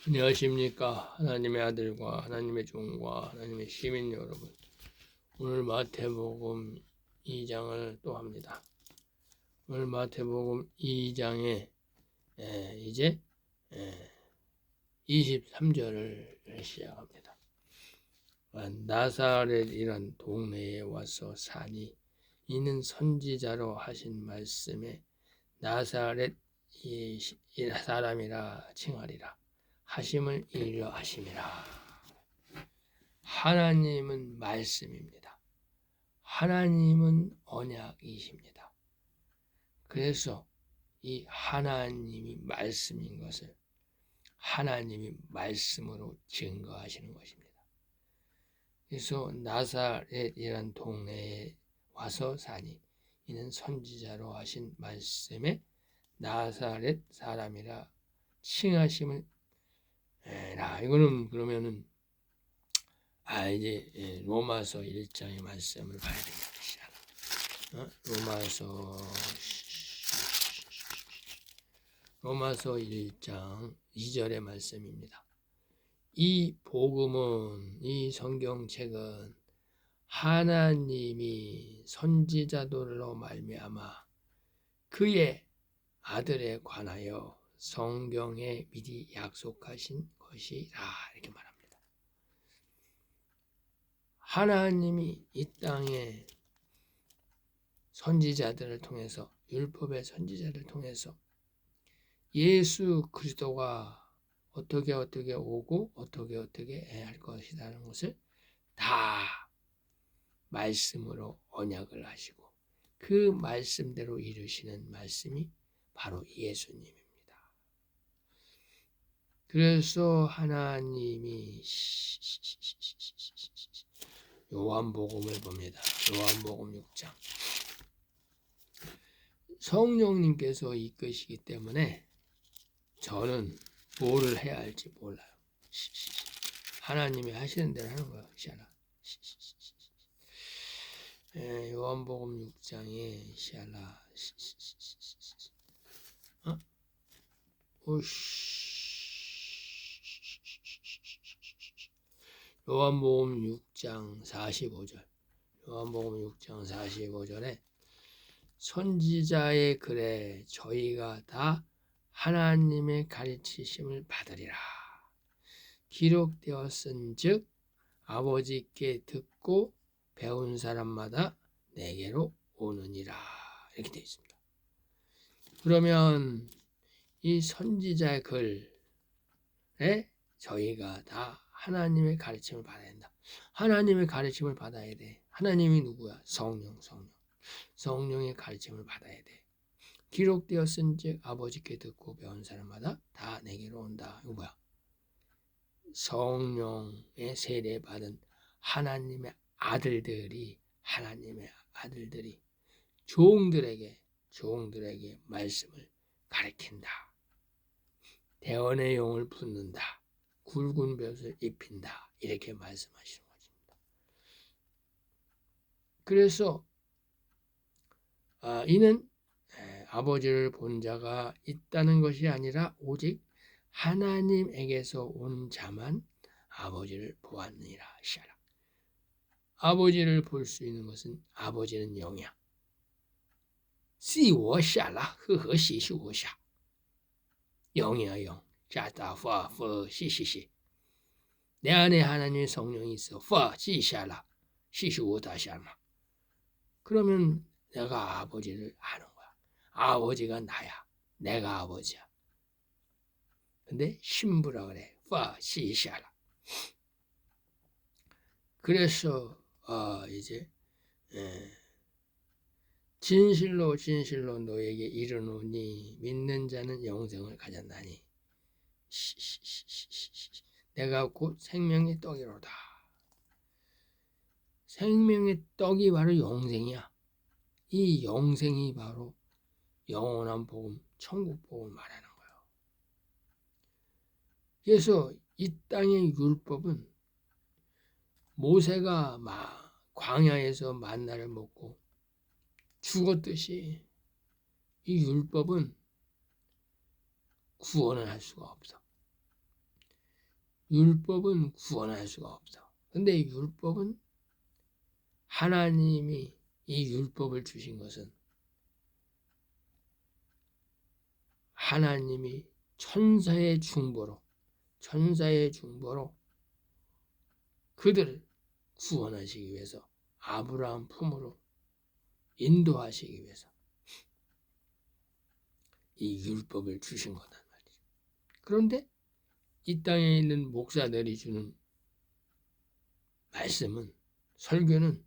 안녕하십니까. 하나님의 아들과 하나님의 종과 하나님의 시민 여러분. 오늘 마태복음 2장을 또 합니다. 오늘 마태복음 2장에 이제 23절을 시작합니다. 나사렛이란 동네에 와서 사니 이는 선지자로 하신 말씀에 나사렛 사람이라 칭하리라. 하심을 이르려 하심이라. 하나님은 말씀입니다. 하나님은 언약이십니다. 그래서 이 하나님이 말씀인 것을 하나님이 말씀으로 증거하시는 것입니다. 그래서 나사렛이란 동네에 와서 사니 이는 선지자로 하신 말씀에 나사렛 사람이라 칭하심을 이거는 그러면은 이제 로마서 1장의 말씀을 봐야 됩니다. 로마서 1장 2절의 말씀입니다. 이 복음은, 이 성경책은 하나님이 선지자들로 말미암아 그의 아들에 관하여 성경에 미리 약속하신 것이라 이렇게 말합니다. 하나님이 이 땅에 선지자들을 통해서, 율법의 선지자들을 통해서 예수 그리스도가 어떻게 오고 어떻게 할 것이라는 것을 다 말씀으로 언약을 하시고 그 말씀대로 이루시는 말씀이 바로 예수님입니다. 그래서 하나님이 요한복음을 봅니다. 요한복음 6장. 성령님께서 이끄시기 때문에 저는 뭐를 해야 할지 몰라요. 하나님이 하시는 대로 하는 거야. 요한복음 6장에 요한복음 6장 45절. 요한복음 6장 45절에 선지자의 글에 저희가 다 하나님의 가르치심을 받으리라. 기록되었은즉 아버지께 듣고 배운 사람마다 내게로 오느니라. 이렇게 되어 있습니다. 그러면 이 선지자의 글에 저희가 다 하나님의 가르침을 받아야 된다. 하나님의 가르침을 받아야 돼. 하나님이 누구야? 성령의 가르침을 받아야 돼. 기록되었은즉 아버지께 듣고 배운 사람마다 다 내게로 온다. 이거 뭐야? 성령의 세례 받은 하나님의 아들들이 종들에게 말씀을 가르친다. 대언의 용을 붓는다. 굵은 벼슬 입힌다. 이렇게 말씀하시는 것입니다. 그래서 이는 아버지를 본 자가 있다는 것이 아니라 오직 하나님에게서 온 자만 아버지를 보았느니라. 아버지를 볼 수 있는 것은 아버지는 영이야. 细我下了呵呵西西我下 영이야 영. 자다 파 시시시. 내 안에 하나님의 성령이 있어. 파 시샤라 시시오다 샤마. 그러면 내가 아버지를 아는 거야. 아버지가 나야. 내가 아버지야. 근데 신부라 그래. 파 시샤라. 그래서 이제 진실로 너에게 이르노니 믿는 자는 영생을 가졌나니 내가 곧 생명의 떡이로다. 생명의 떡이 바로 영생이야. 이 영생이 바로 영원한 복음, 천국 복음을 말하는 거예요. 그래서 이 땅의 율법은 모세가 광야에서 만나를 먹고 죽었듯이 이 율법은 구원을 할 수가 없어. 율법은 구원할 수가 없어. 근데 율법은 하나님이 이 율법을 주신 것은 하나님이 천사의 중보로 그들을 구원하시기 위해서 아브라함 품으로 인도하시기 위해서 이 율법을 주신 거단 말이죠. 그런데 이 땅에 있는 목사들이 주는 말씀은, 설교는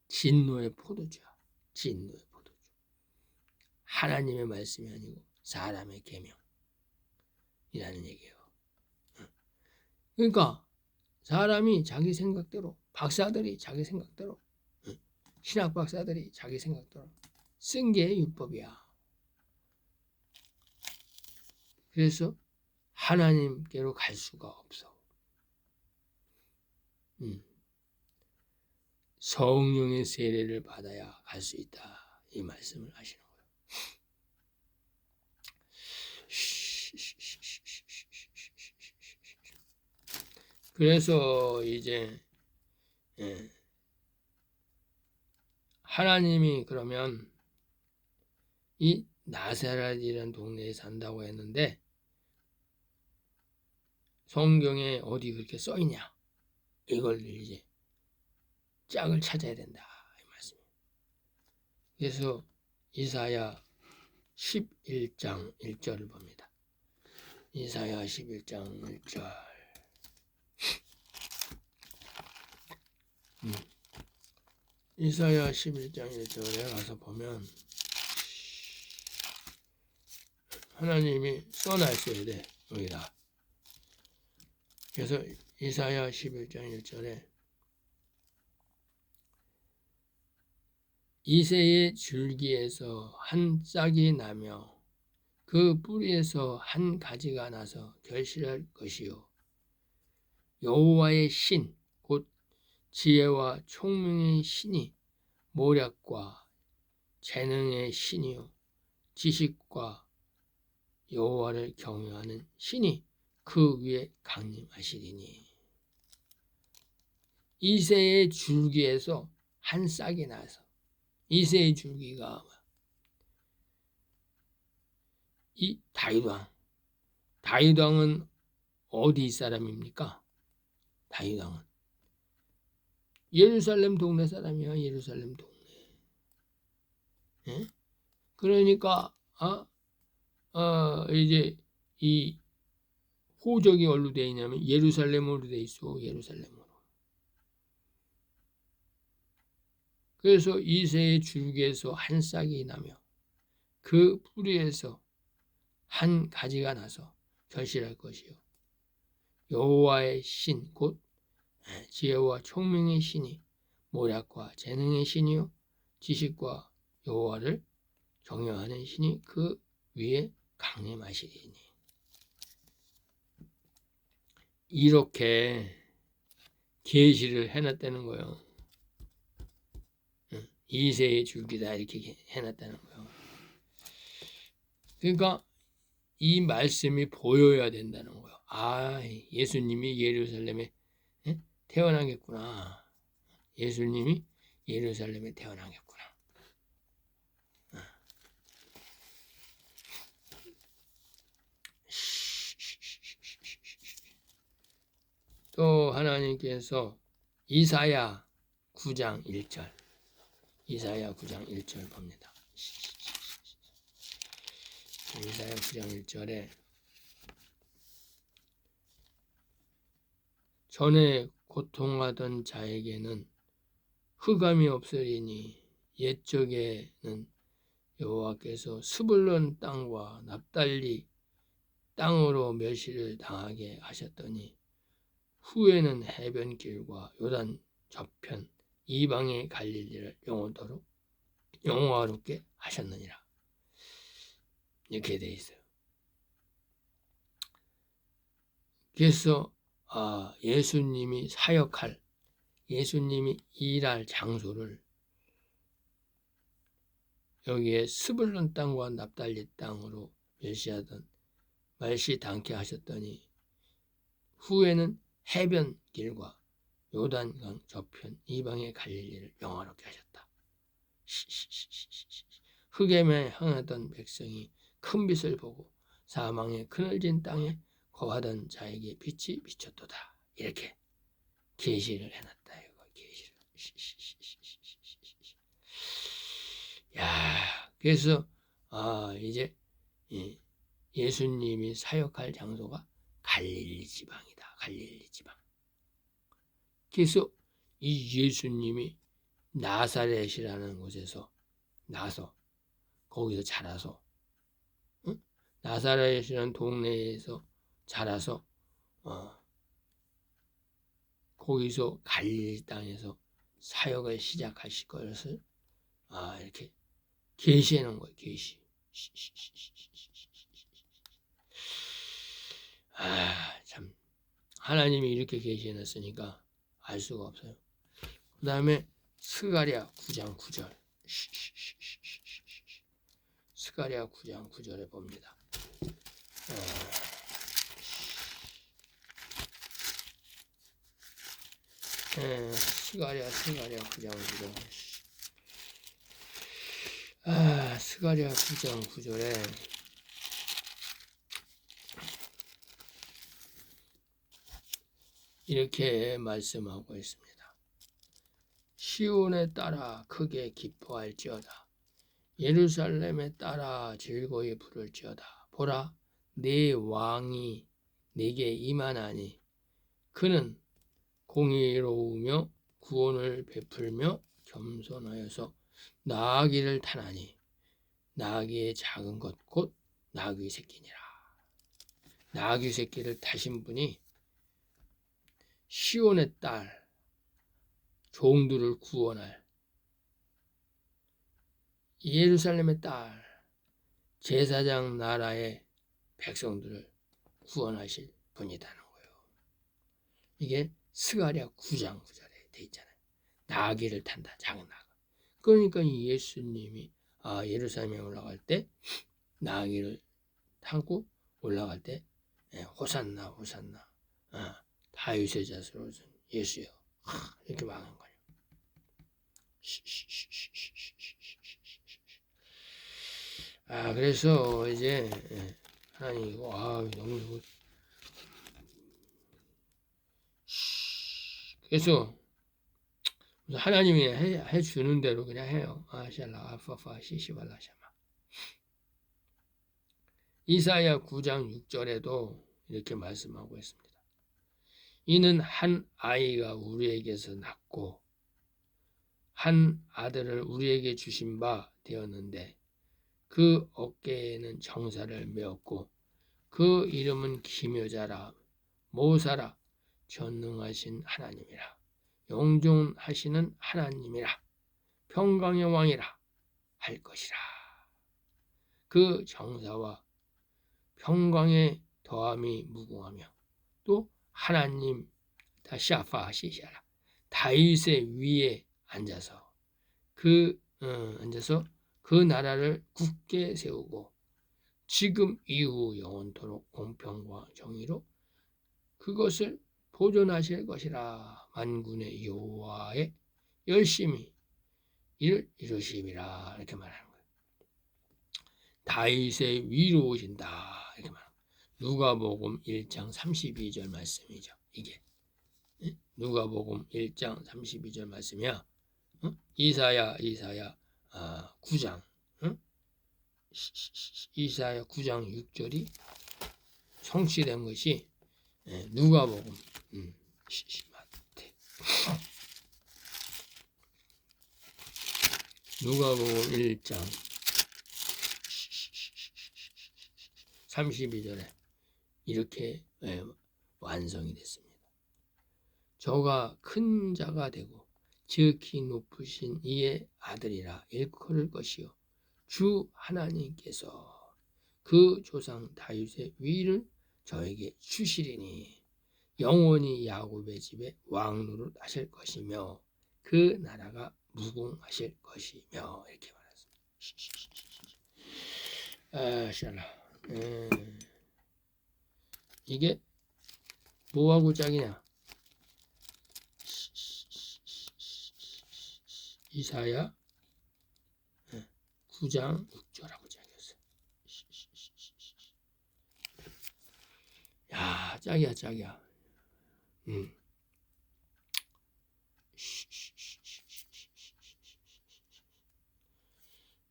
진노의 포도주야. 진노의 포도주. 하나님의 말씀이 아니고 사람의 계명이라는 얘기예요. 그러니까 사람이 자기 생각대로, 박사들이 자기 생각대로, 신학 박사들이 자기 생각대로 쓴 게 율법이야. 그래서 하나님께로 갈 수가 없어. 성령의 세례를 받아야 갈 수 있다. 이 말씀을 하시는 거예요. 그래서 이제 하나님이 그러면 이 나사렛이라는 동네에 산다고 했는데 성경에 어디 그렇게 써 있냐? 이걸 이제 짝을 찾아야 된다. 이 말씀이에요. 그래서 이사야 11장 1절을 봅니다. 이사야 11장 1절. 이사야 11장 1절에 가서 보면 하나님이 써놨어야 돼. 여기다. 그래서 이사야 11장 1절에 이새의 줄기에서 한 싹이 나며 그 뿌리에서 한 가지가 나서 결실할 것이요 여호와의 신 곧 지혜와 총명의 신이 모략과 재능의 신이요 지식과 여호와를 경외하는 신이 그 위에 강림하시리니. 이새의 줄기에서 한 싹이 나서, 이새의 줄기가 이 다윗왕은 어디 사람입니까? 다윗왕은 예루살렘 동네 사람이야. 예루살렘 동네. 예? 그러니까 이제 이 호적이 어디로 돼 있냐면 예루살렘으로 돼 있어. 예루살렘으로. 그래서 이새의 줄기에서 한 싹이 나며 그 뿌리에서 한 가지가 나서 결실할 것이요 여호와의 신 곧 지혜와 총명의 신이 모략과 재능의 신이요 지식과 여호와를 경외하는 신이 그 위에 강림하시리니. 이렇게 계시를 해놨다는 거예요. 이새의 줄기다 이렇게 해놨다는 거예요. 그러니까 이 말씀이 보여야 된다는 거예요. 예수님이 예루살렘에 태어나겠구나. 예수님이 예루살렘에 태어나겠구나. 또 하나님께서 이사야 9장 1절 이사야 9장 1절 봅니다. 이사야 9장 1절에 전에 고통하던 자에게는 흑암이 없으리니 옛적에는 여호와께서 스불론 땅과 납달리 땅으로 멸시를 당하게 하셨더니 후에는 해변길과 요단 저편 이방의 갈릴리를 영화롭게 하셨느니라. 이렇게 돼 있어요. 그래서 예수님이 사역할, 예수님이 일할 장소를 여기에 스불론 땅과 납달리 땅으로 멸시 당케 하셨더니 후에는 해변 길과 요단강 저편 이방의 갈릴리를 영화롭게 하셨다. 흑암에 향하던 백성이 큰 빛을 보고 사망의 그늘진 땅에 거하던 자에게 빛이 비쳤도다. 이렇게 계시를 해놨다. 이거 계시를. 야, 그래서 이제 예수님이 사역할 장소가 갈릴리 지방이다. 갈릴리 지방. 그래서 이 예수님이 나사렛이라는 곳에서 나서 거기서 자라서 나사렛이라는 동네에서 자라서 거기서 갈릴리 땅에서 사역을 시작하실 것을 이렇게 계시해 놓은 거예요. 계시. 참 하나님이 이렇게 계시해 놨으니까 알 수가 없어요. 그 다음에 스가랴 9장 9절. 스가랴 9장 9절에 봅니다. 스가랴 9장 9절. 스가랴 9장 9절에 이렇게 말씀하고 있습니다. 시온에 따라 크게 기뻐할지어다. 예루살렘에 따라 즐거이 부를지어다. 보라, 네 왕이 네게 임하나니 그는 공의로우며 구원을 베풀며 겸손하여서 나귀를 타나니 나귀의 작은 것 곧 나귀 새끼니라. 나귀 새끼를 타신 분이 시온의 딸 종들을 구원할 예루살렘의 딸 제사장 나라의 백성들을 구원하실 분이라는 거예요. 이게 스가랴 9장 9절에 돼 있잖아요. 나귀를 탄다. 작은 나귀. 그러니까 예수님이 예루살렘에 올라갈 때 나귀를 타고 올라갈 때 호산나 호산나 다윗의 자손 예수여 이렇게 말하는 거예요. 그래서 이제 하나님 너무 그래서 하나님이 해주는 대로 그냥 해요. 샬라 아파파 시시발라샤마. 이사야 9장 6절에도 이렇게 말씀하고 있습니다. 이는 한 아이가 우리에게서 낳고 한 아들을 우리에게 주신 바 되었는데 그 어깨에는 정사를 메었고 그 이름은 기묘자라 모사라 전능하신 하나님이라 영존하시는 하나님이라 평강의 왕이라 할 것이라. 그 정사와 평강의 더함이 무궁하며 또 하나님 다시아파 시시하라 다윗의 위에 앉아서 그 나라를 굳게 세우고 지금 이후 영원토록 공평과 정의로 그것을 보존하실 것이라. 만군의 여호와의 열심히 이를 이루심이라. 이렇게 말하는 거예요. 다윗의 위로 오신다. 이렇게 말합니다. 누가복음 1장 32절 말씀이죠. 이게 누가복음 1장 32절 말씀이야. 이사야 9장 이사야 9장 6절이 성취된 것이 누가복음 누가복음 1장 32절에 이렇게 완성이 됐습니다. 저가 큰 자가 되고 지극히 높으신 이의 아들이라 일컬을 것이요 주 하나님께서 그 조상 다윗의 위를 저에게 주시리니 영원히 야곱의 집에 왕노릇 하실 것이며 그 나라가 무궁하실 것이며 이렇게 말했습니다. 샬라. 이게 뭐하고 짝이냐? 이사야 9장 6절하고 짝이었어. 야, 짝이야, 짝이야.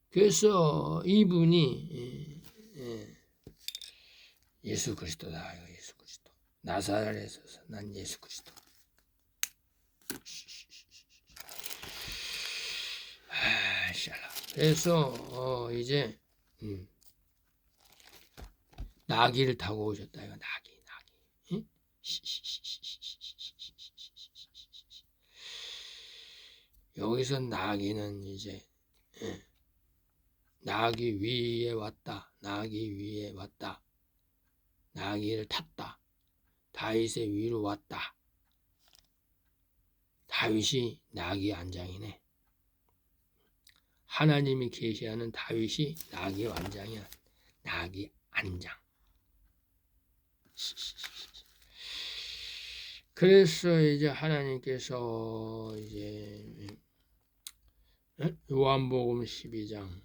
그래서 이분이 예수 그리스도다. 예수 그리스도. 나사렛에서 난 예수 그리스도. 그래서 이제 나귀를 타고 오셨다. 이거 나귀. 응? 여기서 나귀는 이제 나귀 위에 왔다. 나귀 위에 왔다. 나귀를 탔다. 다윗의 위로 왔다. 다윗이 나귀 안장이네. 하나님이 계시하는 다윗이 나귀 완장이야. 나귀 안장. 그래서 이제 하나님께서 이제 요한복음 12장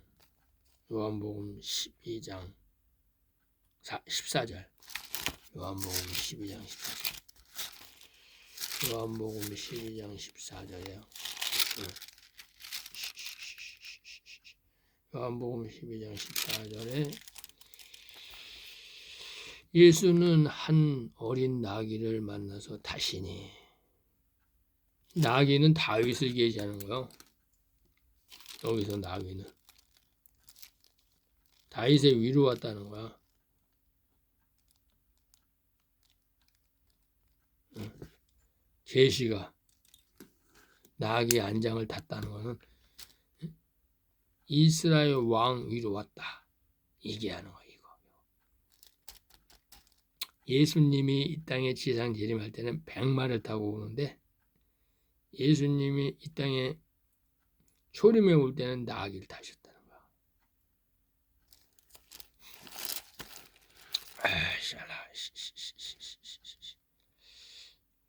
14절 요한복음 12장 14절 요한복음 12장 14절이에요. 요한복음 12장 14절에 예수는 한 어린 나귀를 만나서 타시니, 나귀는 다윗을 계시하는 거예요. 여기서 나귀는 다윗의 위로 왔다는 거야. 계시가 나귀 안장을 탔다는 거는 이스라엘 왕 위로 왔다. 이게 하는 거야. 예수님이 이 땅에 지상 재림할 때는 백마를 타고 오는데, 예수님이 이 땅에 초림에 올 때는 나귀를 타셨다는 거야.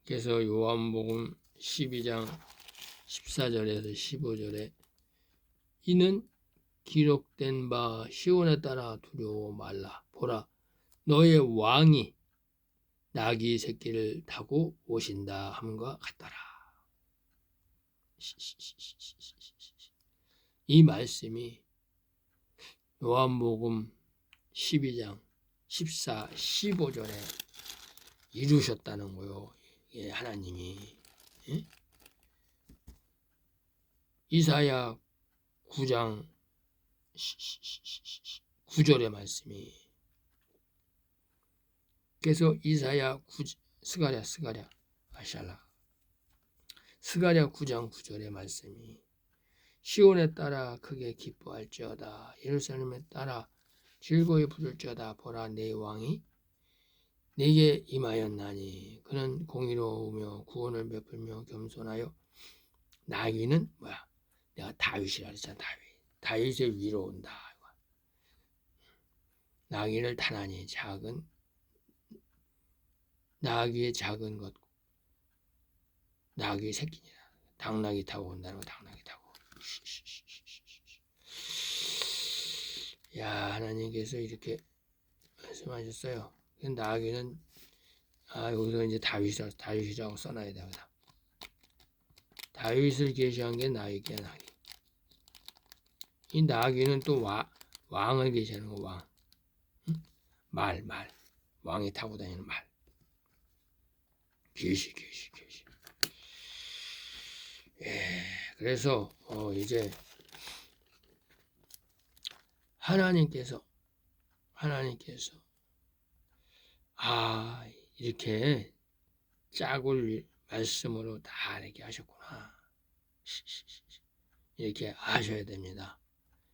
그래서 요한복음 12장 14절에서 15절에 이는 기록된 바 시온에 따라 두려워 말라. 보라, 너의 왕이 나귀 새끼를 타고 오신다 함과 같더라. 이 말씀이 요한복음 12장 14, 15절에 이루셨다는 거요. 예, 하나님이. 예? 이사야 9장 9절의 말씀이. 그래서 이사야 9, 스가랴 아샬라 스가랴 9장 9절의 말씀이 시온에 따라 크게 기뻐할지어다. 예루살렘에 따라 즐거이 부를지어다. 보라, 내 왕이 네게 임하였나니 그는 공의로우며 구원을 베풀며 겸손하여. 나귀는 뭐야? 내가 다윗이라 그랬잖아. 다윗의 위로 온다. 나귀를 타나니 작은 나귀의 작은 것, 나귀 새끼니라. 당나귀 타고 온다는 거. 당나귀 타고. 야, 하나님께서 이렇게 말씀하셨어요. 나귀는 여기서 이제 다윗이라고 써놔야 되겠다. 다윗을 계시한 게 나귀야, 나귀. 이 나귀는 또 왕을 계시하는 거, 왕. 응? 말. 왕이 타고 다니는 말. 계시. 예, 그래서 이제 하나님께서 이렇게 짝을 말씀으로 다 이렇게 하셨구나. 이렇게 하셔야 됩니다.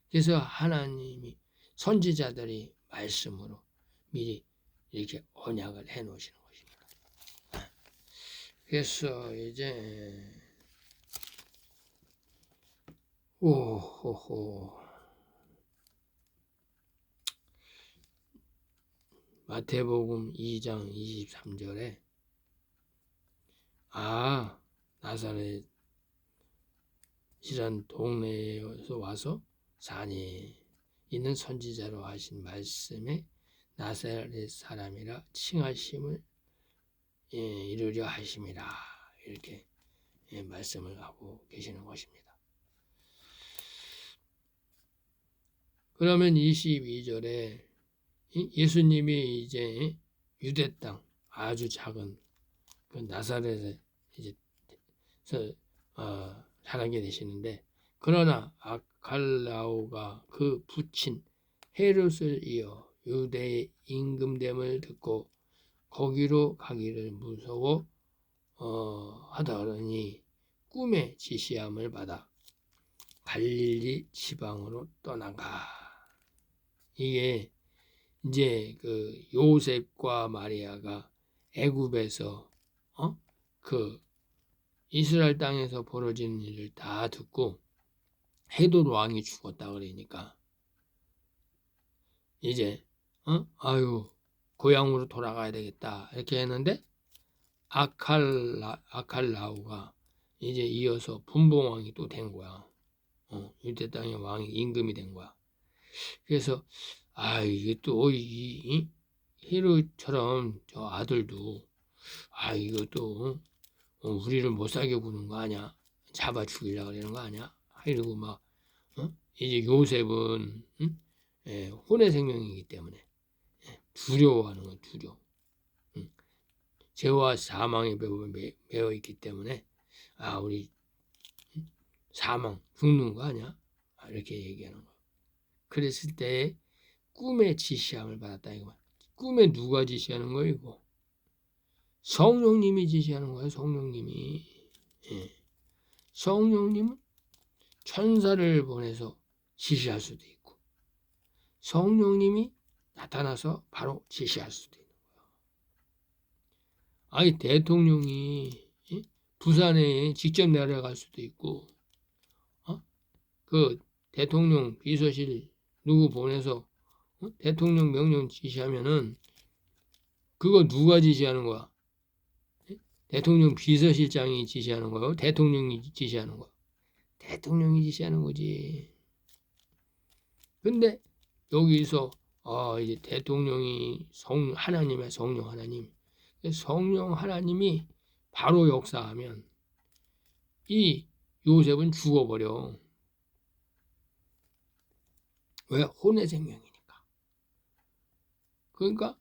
그래서 하나님이 선지자들이 말씀으로 미리 이렇게 언약을 해 놓으시는 것입니다. 그래서 이제 마태복음 2장 23절에 나사렛이란 동네에서 와서 산에 있는 선지자로 하신 말씀에 나사렛 사람이라 칭하심을 이루려 하심이라, 이렇게 말씀을 하고 계시는 것입니다. 그러면 22절에 예수님이 이제 유대 땅 아주 작은 그 나사렛에 이제 살게 되시는데, 그러나 아갈라오가 그 부친 헤롯을 이어 유대의 임금됨을 듣고 거기로 가기를 무서워 하더니 꿈에 지시함을 받아 갈릴리 지방으로 떠나가. 이게 이제 그 요셉과 마리아가 애굽에서 그 이스라엘 땅에서 벌어지는 일을 다 듣고 헤롯 왕이 죽었다 그러니까 이제 고향으로 돌아가야 되겠다 이렇게 했는데, 아칼라오가 이제 이어서 분봉왕이 또 된 거야. 유대 땅의 왕이 임금이 된 거야. 그래서 이게 또 이 헤롯처럼 저 아들도 이것도 우리를 못 살게 구는 거 아니야? 잡아 죽이려고 그러는 거 아니야? 이러고 막 이제 요셉은 혼의 생명이기 때문에 두려워하는 거, 두려워. 죄와 사망의 벽에 매어 있기 때문에 우리 사망 죽는 거 아니야? 이렇게 얘기하는 거. 그랬을 때 꿈에 지시함을 받았다 이거. 꿈에 누가 지시하는 거예요? 이거 성령님이 지시하는 거예요. 성령님이. 성령님은 천사를 보내서 지시할 수도 있고, 성령님이 나타나서 바로 지시할 수도 있는 거예요. 대통령이 부산에 직접 내려갈 수도 있고, 그 대통령 비서실 누구 보내서 대통령 명령 지시하면은 그거 누가 지시하는 거야? 대통령 비서실장이 지시하는 거예요? 대통령이 지시하는 거야? 대통령이 지시하는 거지. 근데 여기서 이제 대통령이 하나님의 성령 하나님, 성령 하나님이 바로 역사하면 이 요셉은 죽어버려. 왜? 혼의 생명이니까. 그러니까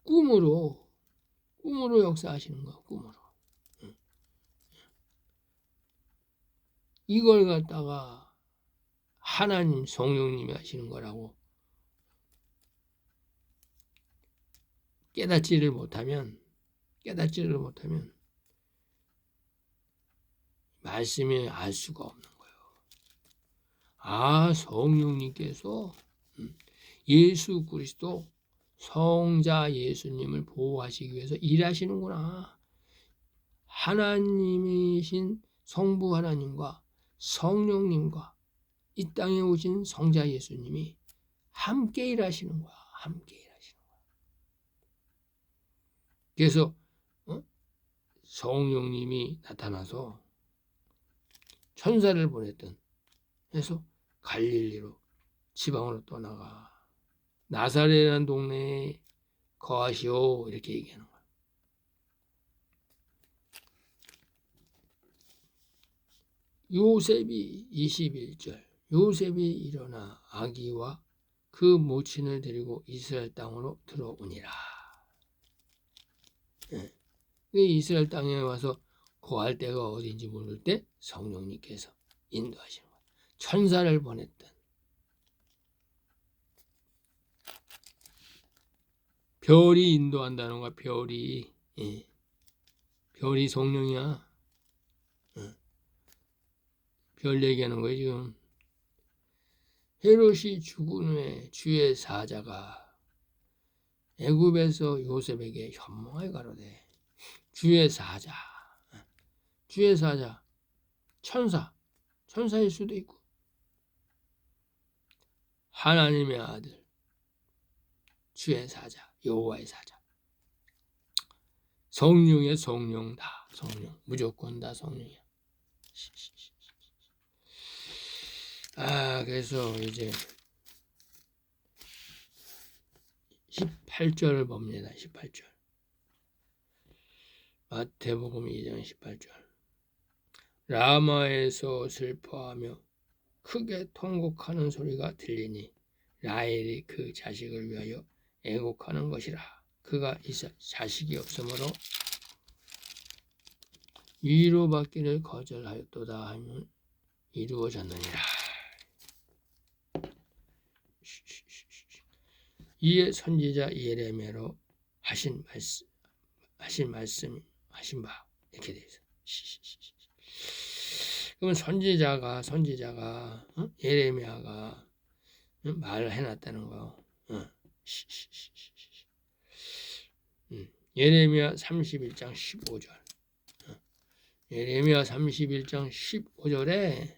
꿈으로 역사하시는 거야. 꿈으로. 이걸 갖다가 하나님 성령님이 하시는 거라고 깨닫지를 못하면 말씀이 알 수가 없는 거예요. 성령님께서 예수 그리스도 성자 예수님을 보호하시기 위해서 일하시는구나. 하나님이신 성부 하나님과 성령님과 이 땅에 오신 성자 예수님이 함께 일하시는 거야. 함께 일하시는 거야. 그래서 성령님이 나타나서 천사를 보냈던 해서 갈릴리로 지방으로 떠나가 나사렛이라는 동네에 거하시오 이렇게 얘기하는 거야. 요셉이 21절 요셉이 일어나 아기와 그 모친을 데리고 이스라엘 땅으로 들어오니라. 이스라엘 땅에 와서 거할 때가 어딘지 모를 때 성령님께서 인도하시는 거야. 천사를 보냈던 별이 인도한다는 거야. 별이 성령이야. 별 얘기하는 거예요 지금. 헤롯이 죽은 후에 주의 사자가 애굽에서 요셉에게 현몽하여 가로되. 주의 사자 천사일 수도 있고 하나님의 아들 주의 사자 여호와의 사자 성령의 성령 다 성령. 무조건 다 성령이야. 그래서 이제 18절을 봅니다. 18절. 마태복음 2장 18절. 라마에서 슬퍼하며 크게 통곡하는 소리가 들리니 라헬이 그 자식을 위하여 애곡하는 것이라. 그가 자식이 없으므로 위로받기를 거절하였도다 하면 이루어졌느니라. 이에 선지자 예레미야로 하신 말씀 바 이렇게 돼 있어. 그러면 선지자가 예레미야가 말을 해놨다는 거. 예레미야 31장 15절. 예레미야 31장 15절에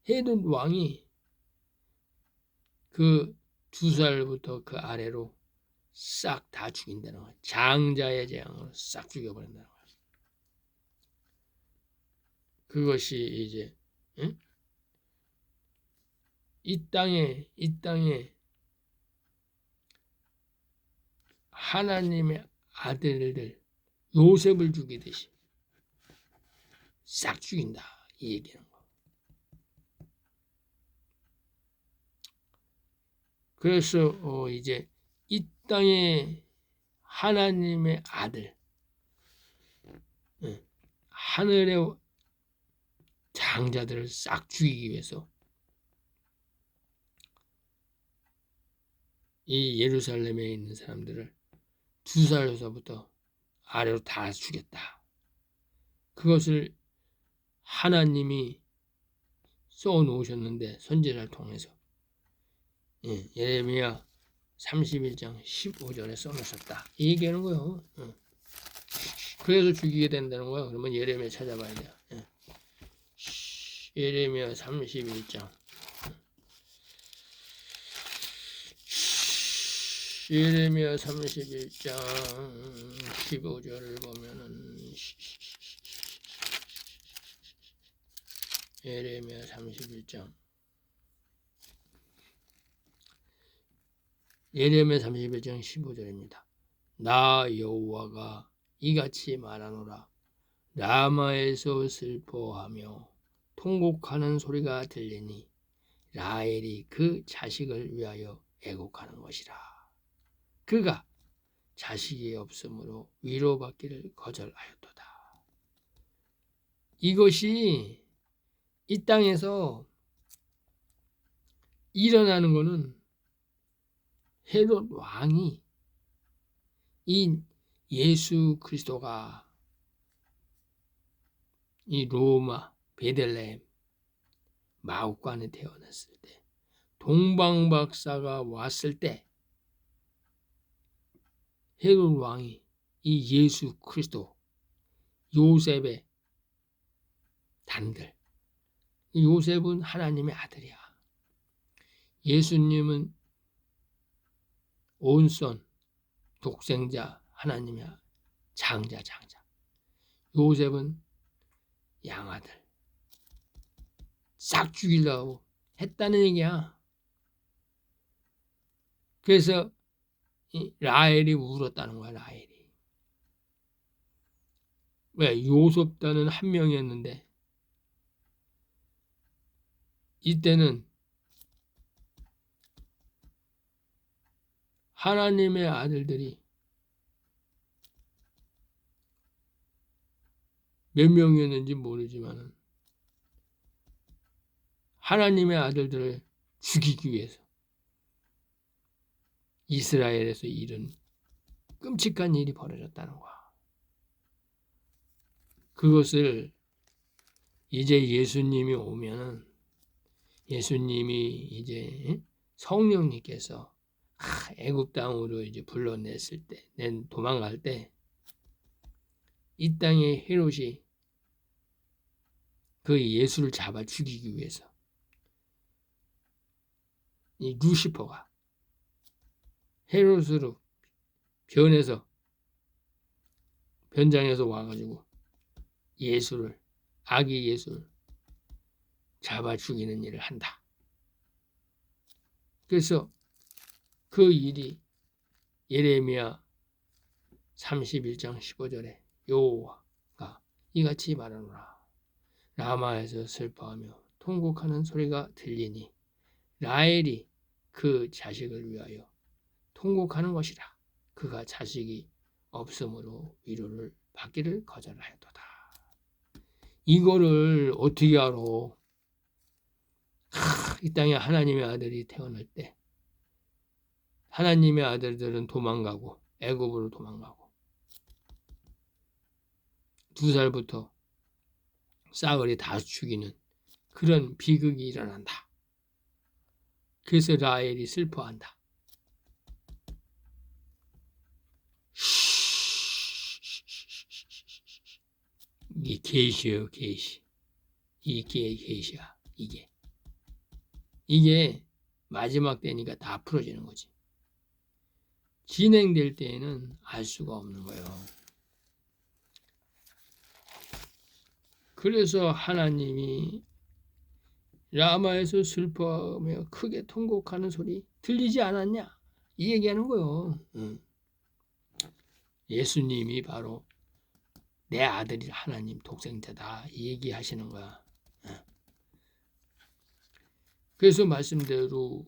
헤롯 왕이 그 2살부터 그 아래로 싹 다 죽인다는 거야. 장자의 재앙으로 싹 죽여버린다는 거야. 그것이 이제 이 땅에 하나님의 아들들 요셉을 죽이듯이 싹 죽인다 이 얘기하는 거. 그래서 이제 이 땅에 하나님의 아들 하늘의 장자들을 싹 죽이기 위해서 이 예루살렘에 있는 사람들을 2살에서부터 아래로 다 죽였다. 그것을 하나님이 써놓으셨는데 선지자를 통해서 예레미야 31장 15절에 써놓으셨다. 이 얘기하는 거예요. 그래서 죽이게 된다는 거야. 그러면 예레미야 찾아봐야 돼요. 예레미야 31장 예레미야 31장 15절을 보면은 예레미야 31장 예레미야 31장 15절입니다. 나 여호와가 이같이 말하노라. 라마에서 슬퍼하며 통곡하는 소리가 들리니 라헬이 그 자식을 위하여 애곡하는 것이라. 그가 자식이 없으므로 위로받기를 거절하였도다. 이것이 이 땅에서 일어나는 것은 헤롯 왕이 이 예수 그리스도가 이 로마 베들레헴 마국간에 태어났을 때 동방박사가 왔을 때 헤롯 왕이 이 예수 그리스도 요셉의 단들 요셉은 하나님의 아들이야. 예수님은 온손 독생자 하나님의 장자. 요셉은 양아들 싹 죽이려고 했다는 얘기야. 그래서 라헬이 울었다는 거야. 라헬이. 왜? 요셉단은 한 명이었는데 이때는 하나님의 아들들이 몇 명이었는지 모르지만 하나님의 아들들을 죽이기 위해서 이스라엘에서 이런 끔찍한 일이 벌어졌다는 거야. 그것을 이제 예수님이 오면은 예수님이 이제 성령님께서 애굽 땅으로 이제 불러냈을 때, 도망갈 때 이 땅에 헤롯이 그 예수를 잡아 죽이기 위해서 이 루시퍼가 헤롯으로 변해서 변장해서 와가지고 예수를, 아기 예수를 잡아 죽이는 일을 한다. 그래서 그 일이 예레미야 31장 15절에 여호와가 이같이 말하노라. 라마에서 슬퍼하며 통곡하는 소리가 들리니 라헬이 그 자식을 위하여 통곡하는 것이라. 그가 자식이 없으므로 위로를 받기를 거절하였도다. 이거를 어떻게 알아? 이 땅에 하나님의 아들이 태어날 때 하나님의 아들들은 도망가고 애굽으로 도망가고 2살부터 싸그리 다 죽이는 그런 비극이 일어난다. 그래서 라헬이 슬퍼한다. 이게 계시예요, 계시. 이게 계시야, 이게 마지막 때니까 다 풀어지는 거지. 진행될 때에는 알 수가 없는 거예요. 그래서 하나님이 라마에서 슬퍼하며 크게 통곡하는 소리 들리지 않았냐? 이 얘기하는 거예요. 예수님이 바로 내 아들이 하나님 독생자다 이 얘기하시는 거야. 그래서 말씀대로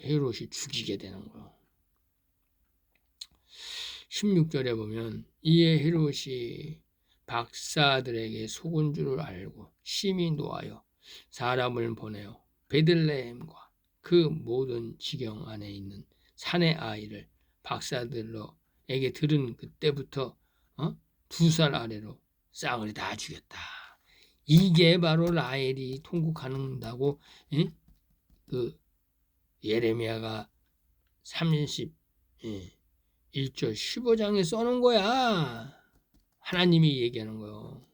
헤롯이 죽이게 되는 거야. 16절에 보면 이에 헤롯이 박사들에게 속은 줄을 알고 심히 노하여 사람을 보내어 베들레헴과 그 모든 지경 안에 있는 산의 아이를 박사들에게 들은 그때부터 2살 아래로 쌍을 다 죽였다. 이게 바로 라헬이 통곡한다고 그 예레미야가 31절 15장에 써놓은 거야. 하나님이 얘기하는 거요.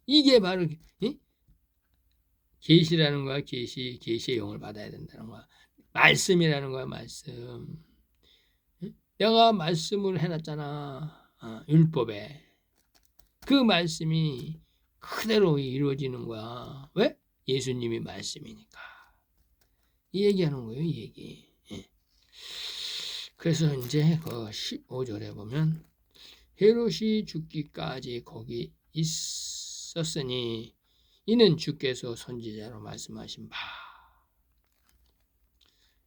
이게 바로 계시라는 거야. 계시의 영을 받아야 된다는 거야. 말씀이라는 거야. 말씀. 내가 말씀을 해놨잖아. 율법에. 그 말씀이 그대로 이루어지는 거야. 왜? 예수님이 말씀이니까. 이 얘기하는 거예요. 이 얘기. 그래서 이제 그 15절에 보면 헤롯이 죽기까지 거기 있었으니 이는 주께서 선지자로 말씀하신 바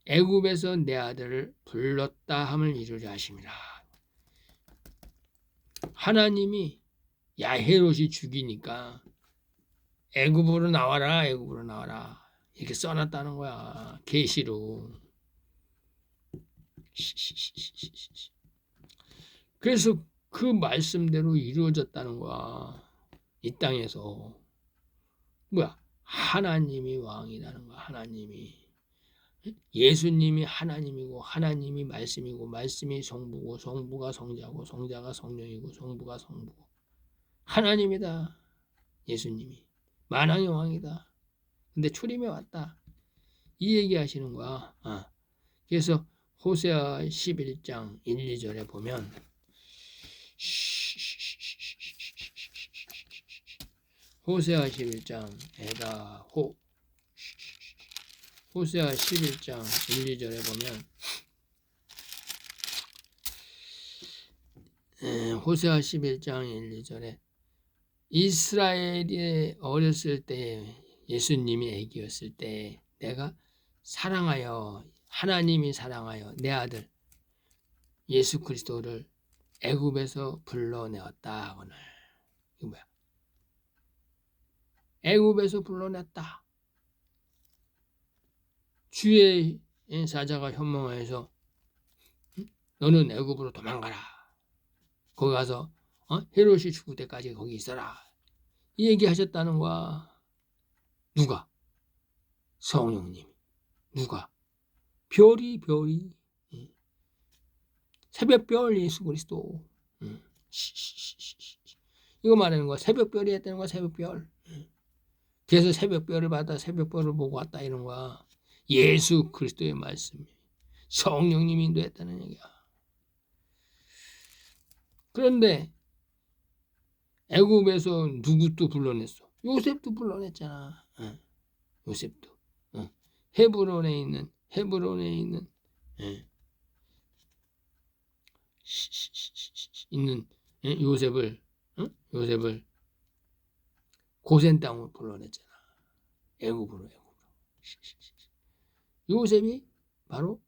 애굽에서 내 아들을 불렀다 함을 이루려 하심이라. 하나님이 야 헤롯이 죽이니까 애굽으로 나와라, 애굽으로 나와라 이렇게 써놨다는 거야. 계시로. 그래서 그 말씀대로 이루어졌다는 거야. 이 땅에서. 뭐야? 하나님이 왕이라는 거야. 하나님이. 예수님이 하나님이고 하나님이 말씀이고 말씀이 성부고 성부가 성자고 성자가 성령이고 성부가 성부고 하나님이다. 예수님이. 만왕의 왕이다. 근데 초림에 왔다. 이 얘기하시는 거야. 그래서 호세아 11장 1, 2절에 보면 호세아 11장에다 호세아 11장 1, 2절에 보면 호세아 11장 1, 2절에 이스라엘이 어렸을 때 예수님이 아기였을 때 내가 사랑하여 하나님이 사랑하여 내 아들 예수 그리스도를 애굽에서 불러내었다. 오늘 이거 뭐야? 애굽에서 불러냈다. 주의 사자가 현몽하여서 너는 애굽으로 도망가라. 거기 가서 헤롯이 죽을 때까지 거기 있어라. 이 얘기하셨다는 거야. 누가? 성령님. 누가? 별이 새벽별 예수 그리스도. 이거 말하는 거야. 새벽별이 했다는 거야. 새벽별. 그래서 새벽별을 받아 새벽별을 보고 왔다 이런 거야. 예수 그리스도의 말씀이 성령님이 인도했다는 얘기야. 그런데 애굽에서 누구 또 불러냈어? 요셉도 불러냈잖아. 요셉도. 헤브론에 있는 요셉을 고센 땅으로 불러냈잖아. 애굽으로. 요셉이 바로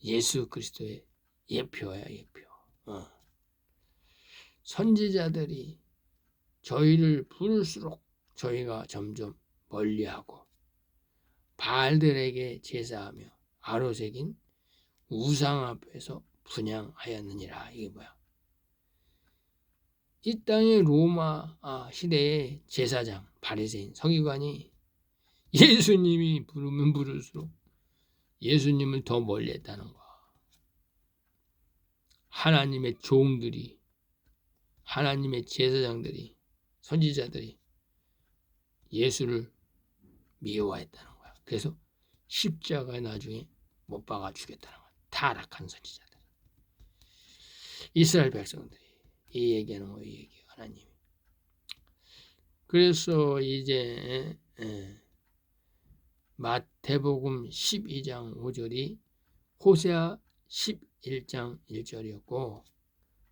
예수 그리스도의 예표야, 예표. 선지자들이 저희를 부를수록 저희가 점점 멀리하고 바알들에게 제사하며 아로새긴 우상 앞에서 분향하였느니라. 이게 뭐야? 이 땅의 로마 시대의 제사장, 바리새인, 서기관이 예수님이 부르면 부를수록 예수님을 더 멀리했다는 거야. 하나님의 종들이, 하나님의 제사장들이, 선지자들이 예수를 미워했다는 거야. 그래서 십자가에 나중에 못 박아 죽였다는 거야. 타락한 선지자들. 이스라엘 백성들이 이 얘기하는 거예요. 이 얘기 하나님. 그래서 이제 마태복음 12장 5절이 호세아 11장 1절이었고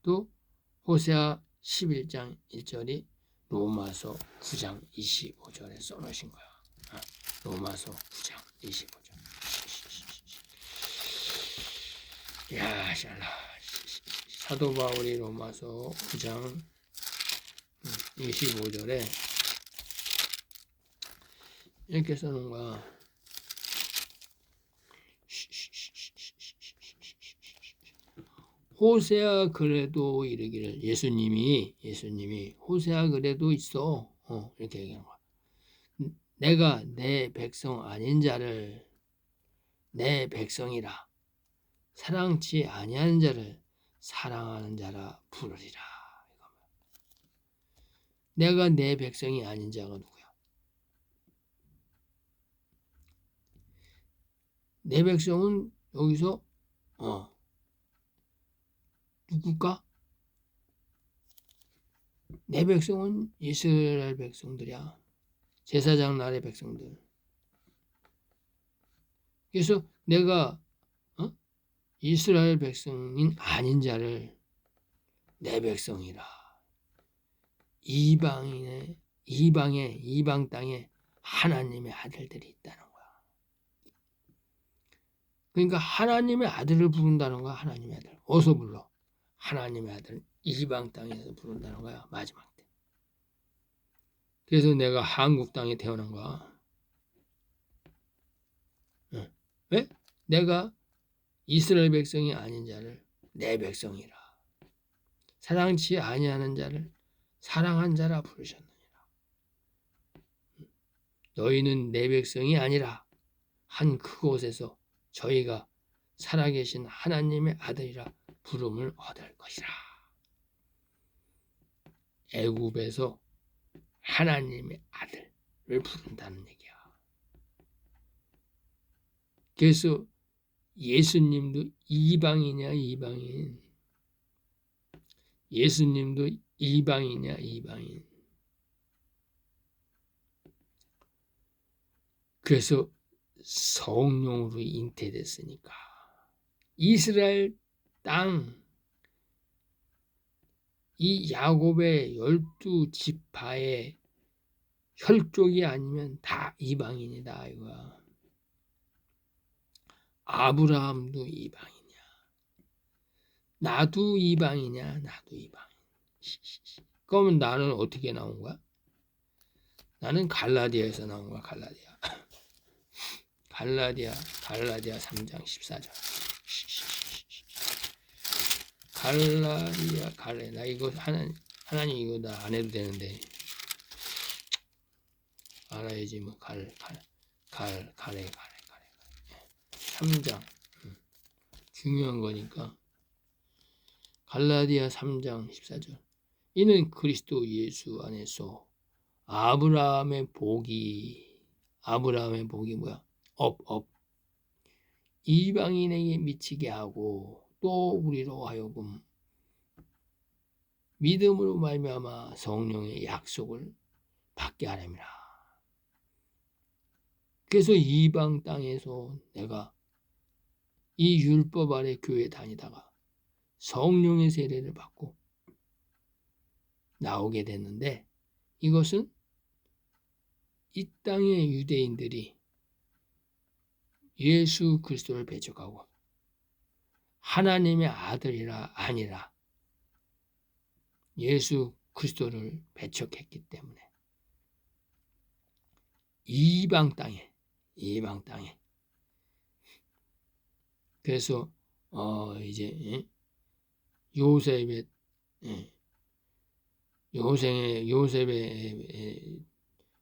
또 호세아 11장 1절이 로마서 9장 25절에 써놓으신 거야. 로마서 9장 25절. 야, 샬라. 사도 바울이 로마서 9장 25절에 이렇게 써놓은 거야. 호세아 그래도 이르기를 예수님이 호세아 그래도 있어. 이렇게 얘기하는 거야. 내가 내 백성 아닌 자를 내 백성이라 사랑치 아니하는 자를 사랑하는 자라 부르리라. 내가 내 백성이 아닌 자가 누구야? 내 백성은 여기서 누굴까? 내 백성은 이스라엘 백성들이야. 제사장 나라의 백성들. 그래서 내가 이스라엘 백성인 아닌 자를 내 백성이라. 이방 땅에 하나님의 아들들이 있다는 거야. 그러니까 하나님의 아들을 부른다는 거야. 하나님의 아들. 어디서 불러? 하나님의 아들 이방 땅에서 부른다는 거야. 마지막 때. 그래서 내가 한국 땅에 태어난 거야. 왜? 내가 이스라엘 백성이 아닌 자를 내 백성이라. 사랑치 아니하는 자를 사랑한 자라 부르셨느니라. 너희는 내 백성이 아니라 한 그곳에서 저희가 살아계신 하나님의 아들이라 부름을 얻을 것이라. 애굽에서 하나님의 아들을 부른다는 얘기야. 그래서 예수님도 이방이냐 이방인. 예수님도 이방이냐 이방인. 그래서 성령으로 잉태됐으니까 이스라엘 땅 이 야곱의 12지파의 혈족이 아니면 다 이방인이다 이거야. 아브라함도 이방이냐? 나도 이방이냐? 나도 이방인. 그러면 나는 어떻게 나온 거야? 나는 갈라디아에서 나온 거야. 갈라디아 3장 14절. 갈래. 나 이거 하나님 이거 나 안 해도 되는데 알아야지 뭐 갈래. 3장 중요한 거니까. 갈라디아 3장 14절. 이는 그리스도 예수 안에서 아브라함의 복이 뭐야? 이방인에게 미치게 하고 또 우리로 하여금 믿음으로 말미암아 성령의 약속을 받게 하렵니다. 그래서 이방 땅에서 내가 이 율법 아래 교회 다니다가 성령의 세례를 받고 나오게 됐는데, 이것은 이 땅의 유대인들이 예수 그리스도를 배척하고 하나님의 아들이라 아니라 예수 그리스도를 배척했기 때문에 이방 땅에 그래서 이제 요셉의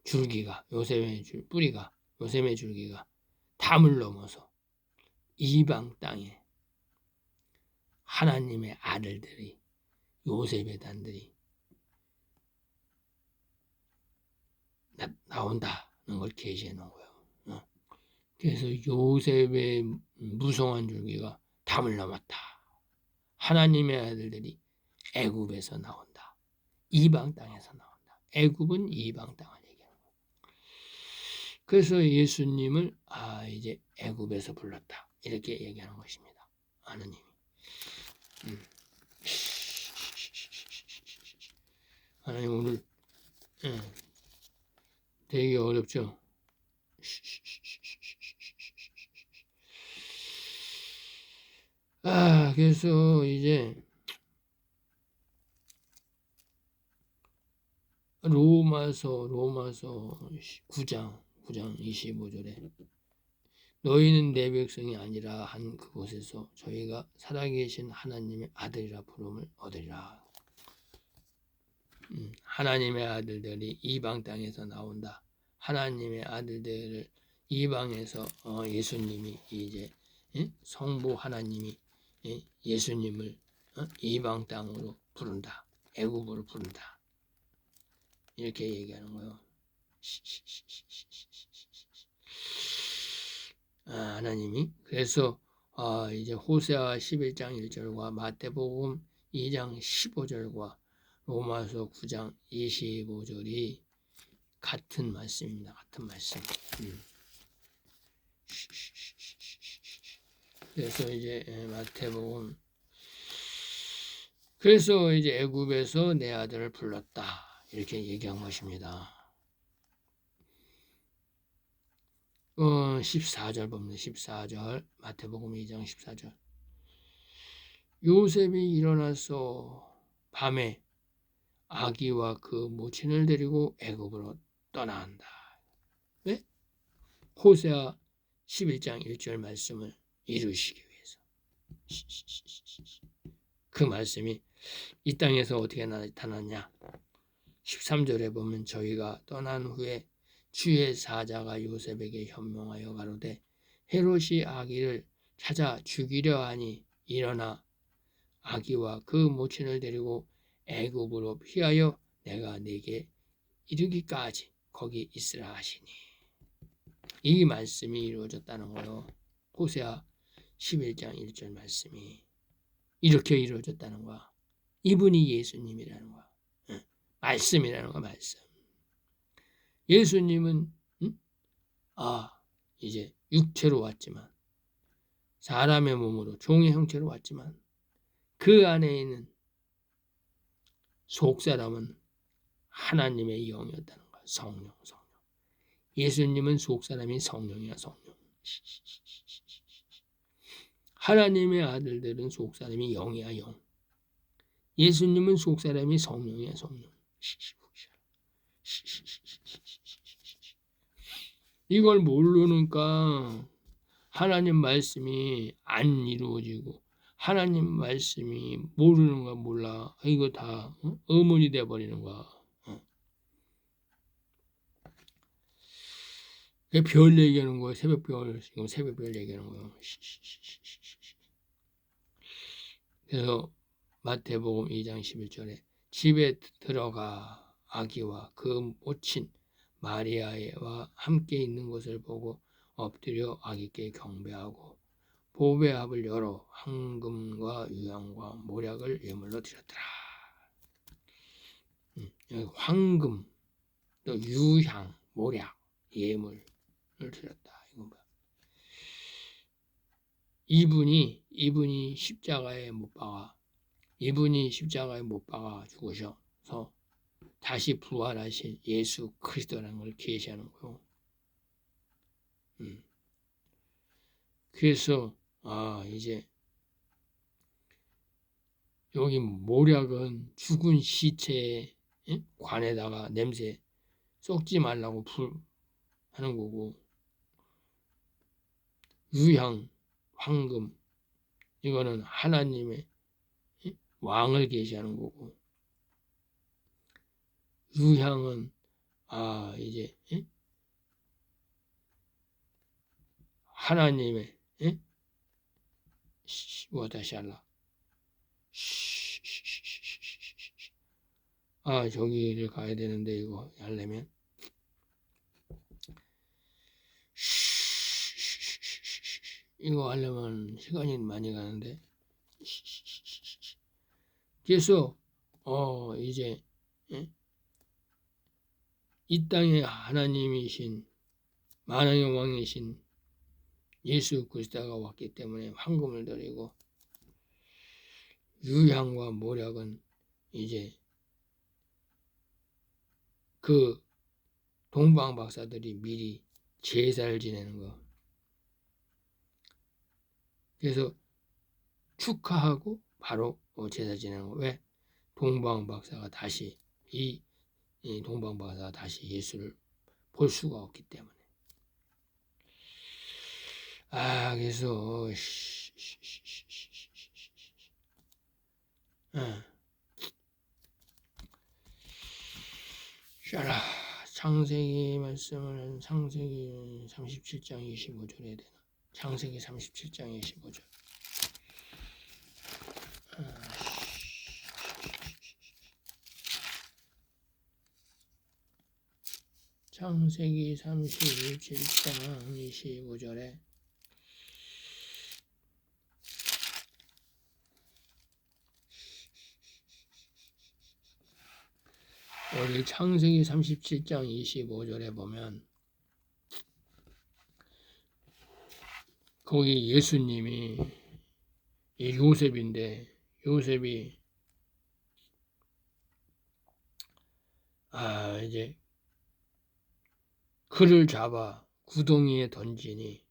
줄기가 요셉의 줄기가 담을 넘어서 이방 땅에 하나님의 아들들이 요셉의 단들이 나온다는 걸 계시해 놓은 거예요. 그래서 요셉의 무성한 줄기가 담을 넘었다. 하나님의 아들들이 애굽에서 나온다. 이방 땅에서 나온다. 애굽은 이방 땅을 얘기하는 거예요. 그래서 예수님을 이제 애굽에서 불렀다. 이렇게 얘기하는 것입니다. 하나님이. 하나님 오늘 되게 어렵죠? 그래서 이제 로마서 9장 25절에 너희는 내 백성이 아니라 한 그곳에서 저희가 살아계신 하나님의 아들이라 부름을 얻으리라. 하나님의 아들들이 이방 땅에서 나온다. 하나님의 아들들을 이방에서 예수님이 이제 성부 하나님이 예수님을 이방 땅으로 부른다. 애굽으로 부른다. 이렇게 얘기하는 거예요. 하나님이. 그래서 이제 호세아 11장 1절과 마태복음 2장 15절과 로마서 9장 25절이 같은 말씀입니다. 같은 말씀. 그래서 이제 마태복음, 그래서 이제 애굽에서 내 아들을 불렀다. 이렇게 얘기한 것입니다. 14절 봅니다. 14절 마태복음 2장 14절. 요셉이 일어나서 밤에 아기와 그 모친을 데리고 애굽으로 떠나간다. 왜? 호세아 11장 1절 말씀을 이루시기 위해서. 그 말씀이 이 땅에서 어떻게 나타났냐? 13절에 보면 저희가 떠난 후에 주의 사자가 요셉에게 현명하여 가로되 헤롯이 아기를 찾아 죽이려 하니 일어나 아기와 그 모친을 데리고 애굽으로 피하여 내가 네게 이르기까지 거기 있으라 하시니. 이 말씀이 이루어졌다는 거요. 호세아 11장 1절 말씀이 이렇게 이루어졌다는 거야. 이분이 예수님이라는 거야. 말씀이라는 거야. 말씀. 예수님은 이제 육체로 왔지만, 사람의 몸으로 종의 형체로 왔지만 그 안에 있는 속사람은 하나님의 영이었다는 거야. 성령. 예수님은 속사람이 성령이야. 성령. 하나님의 아들들은 속사람이 영이야. 영. 예수님은 속사람이 성령이야. 성령. 이걸 모르니까 하나님 말씀이 안 이루어지고, 하나님 말씀이 모르는 거야. 몰라. 이거 다 의문이 돼버리는 거야. 별 얘기하는 거야. 새벽별 얘기하는 거야. 그래서 마태복음 2장 11절에 집에 들어가 아기와 그 모친 마리아와 함께 있는 것을 보고 엎드려 아기께 경배하고 보배합을 열어 황금과 유향과 모략을 예물로 드렸더라. 황금, 또 유향, 모략, 예물을 드렸다. 이건 뭐야? 이분이 십자가에 못 박아 죽으셔서 다시 부활하신 예수 그리스도라는 걸 계시하는 거요. 그래서 이제 여기 모략은 죽은 시체에 관에다가 냄새 썩지 말라고 하는 거고, 유향, 황금, 이거는 하나님의 왕을 계시하는 거고, 유향은 이제 하나님의 다시 할라. 저기를 가야 되는데 이거 하려면 이거 하려면 시간이 많이 가는데, 그래서 이제 이 땅의 하나님이신 만왕의 왕이신 예수 그리스도가 왔기 때문에 황금을 드리고, 유향과 모략은 이제 그 동방 박사들이 미리 제사를 지내는 거. 그래서 축하하고 바로 제사 지내는 거. 왜? 동방 박사가 다시 이 동방 박사가 다시 예수를 볼 수가 없기 때문에. 그래서 샤라 창세기 말씀은 창세기 37장 25절에 되나? 창세기 37장 25절. 창세기 37장 25절에 여기 창세기 37장 25절에 보면 거기 예수님이 요셉인데, 요셉이 이제 그를 잡아 구덩이에 던지니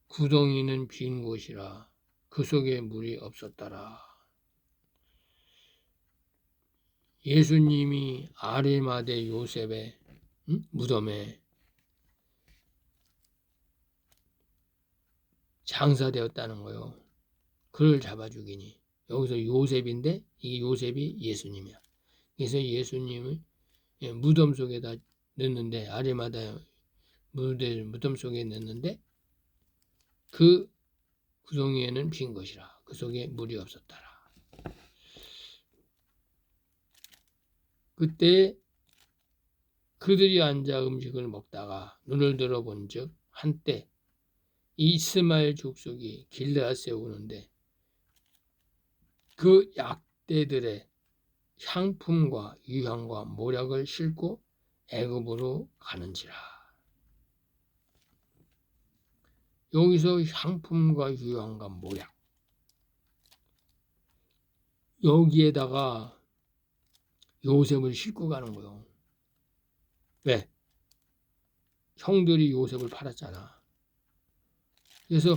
구덩이는 빈 곳이라 그 속에 물이 없었더라. 예수님이 아리마대 요셉의 무덤에 장사되었다는 거요. 그를 잡아 죽이니. 여기서 요셉인데 이 요셉이 예수님이야. 그래서 예수님을 무덤 속에다 넣는데, 아리마다 무덤 속에 넣는데 그 구덩이에는 빈 것이라 그 속에 물이 없었더라. 그때 그들이 앉아 음식을 먹다가 눈을 들어본 즉 한때 이스마엘 족속이 길르앗에 오는데 그 약대들의 향품과 유향과 모략을 싣고 애굽으로 가는지라. 여기서 향품과 유향과 모략, 여기에다가 요셉을 싣고 가는 거예요. 왜? 형들이 요셉을 팔았잖아. 그래서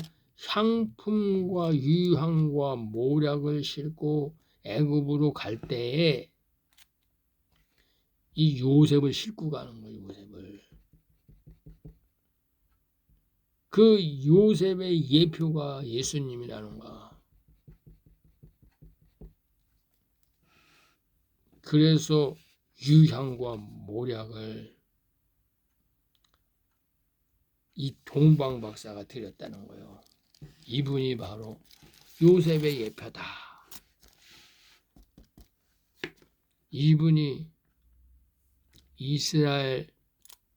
향품과 유향과 모략을 싣고 애굽으로 갈 때에 이 요셉을 싣고 가는 거예요. 요셉을. 그 요셉의 예표가 예수님이라는 거야. 그래서 유향과 모략을 이 동방 박사가 드렸다는 거예요. 이분이 바로 요셉의 예표다. 이분이 이스라엘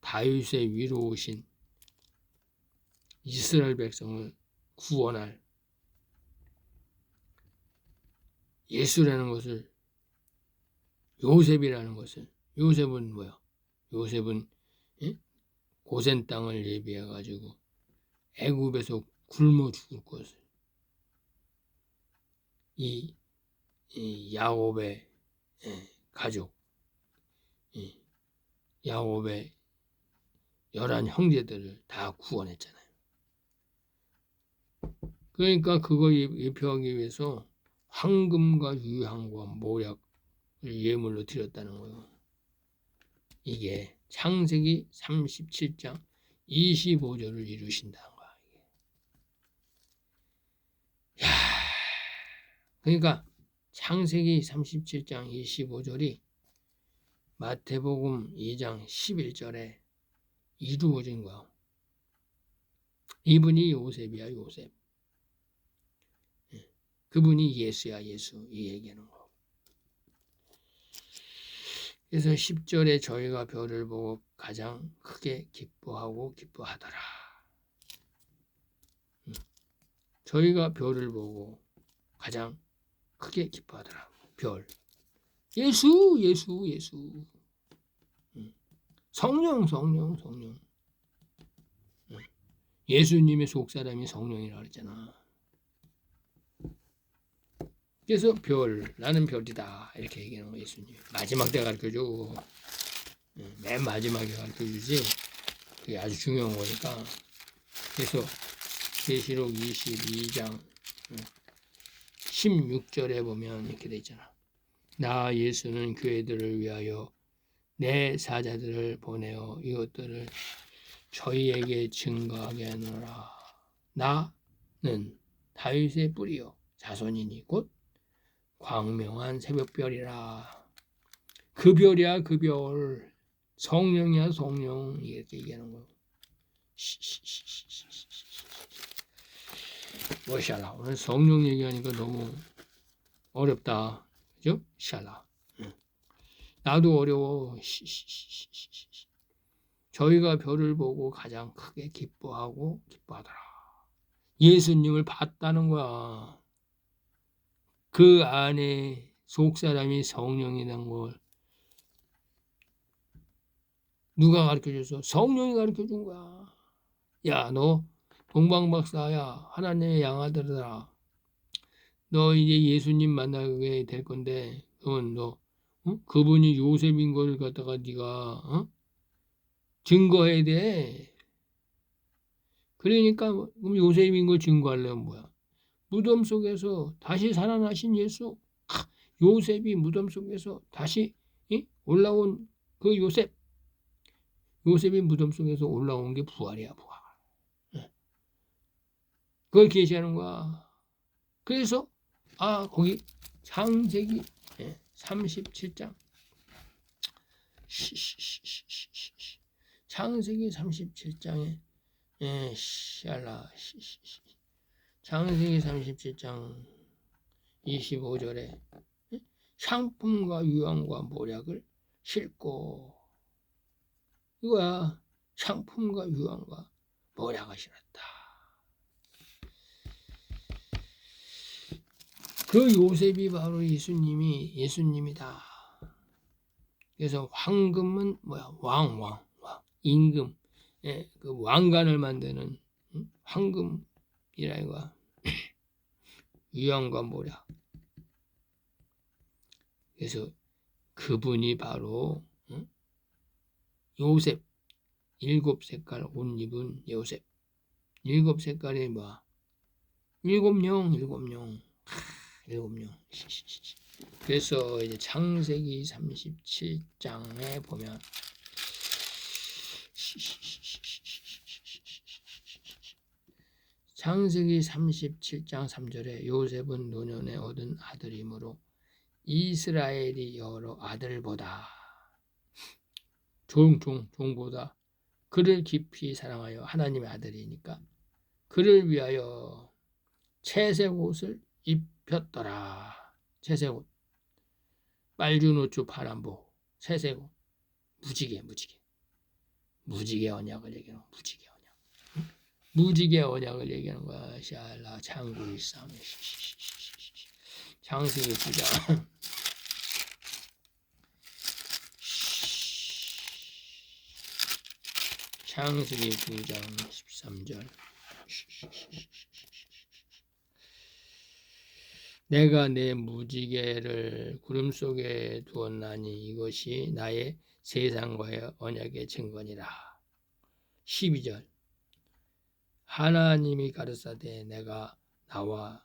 다윗의 위로 오신 이스라엘 백성을 구원할 예수라는 것을, 요셉이라는 것을 요셉은 뭐야? 요셉은 고센 땅을 예비해 가지고 애굽에서 굶어 죽을 것을 이 야곱의 가족, 야곱의 11 형제들을 다 구원했잖아요. 그러니까 그거 예표하기 위해서 황금과 유향과 모략을 예물로 드렸다는 거예요. 이게 창세기 37장 25절을 이루신다는 거야. 이게. 야, 그러니까 창세기 37장 25절이 마태복음 2장 11절에 이루어진 거야. 이분이 요셉이야, 요셉. 그분이 예수야, 예수. 이 얘기하는 거. 그래서 10절에 저희가 별을 보고 가장 크게 기뻐하고 기뻐하더라. 저희가 별을 보고 가장 크게 기뻐하더라. 별. 예수, 예수, 예수. 성령, 성령, 성령. 예수님의 속사람이 성령이라고 그랬잖아. 그래서 별, 나는 별이다. 이렇게 얘기하는 거 예수님. 마지막 때 가르쳐줘. 맨 마지막에 가르쳐주지. 그게 아주 중요한 거니까. 그래서 계시록 22장 16절에 보면 이렇게 돼 있잖아. 나 예수는 교회들을 위하여 내 사자들을 보내어 이것들을 저희에게 증거하게 하노라. 나는 다윗의 뿌리요 자손이니 곧 광명한 새벽별이라. 그 별이야, 그 별. 성령이야, 성령. 이렇게 얘기하는 거예요. 뭐샬라. 오늘 성령 얘기하니까 너무 어렵다. 그죠? 샬라. 나도 어려워. 저희가 별을 보고 가장 크게 기뻐하고 기뻐하더라. 예수님을 봤다는 거야. 그 안에 속사람이 성령이라는 걸 누가 가르쳐줘서? 성령이 가르쳐준 거야. 야, 너 동방박사야. 하나님의 양아들아. 너 이제 예수님 만나게 될 건데 그건 너 그분이 요셉인 걸 갖다가 네가 증거해야 돼. 그러니까 그럼 요셉인 걸 증거하려면 뭐야? 무덤 속에서 다시 살아나신 예수. 요셉이 무덤 속에서 다시 올라온 그 요셉. 요셉이 무덤 속에서 올라온 게 부활이야, 부활. 그걸 계시하는 거야. 그래서 거기 창세기 37장 창세기 37장에 창세기 37장 25절에 향품과 유황과 모략을 싣고 이거야. 향품과 유황과 모략을 실었다. 그 요셉이 바로 예수님이다. 그래서 황금은 뭐야? 왕. 임금. 그 왕관을 만드는 황금이라 이거야. 유황과 모략. 그래서 그분이 바로 요셉. 7색깔 옷 입은 요셉. 7색깔이 뭐야? 7명. 7명. 그래서 이제 창세기 37장에 보면 창세기 37장 3절에 요셉은 노년에 얻은 아들이므로 이스라엘이 여러 아들보다 종보다 그를 깊이 사랑하여 하나님의 아들이니까 그를 위하여 채색 옷을 입혔더라. 채색 옷. 빨주 노초 파란보. 채색 옷. 무지개 언약을 얘기하는 거야. 무지개 언약을 얘기하는 거야. 샬라 창구일 싸움. 창세기 9장 창세기 9장 13절. 내가 내 무지개를 구름 속에 두었나니 이것이 나의 세상과의 언약의 증거니라. 12절. 하나님이 가르사대 내가 나와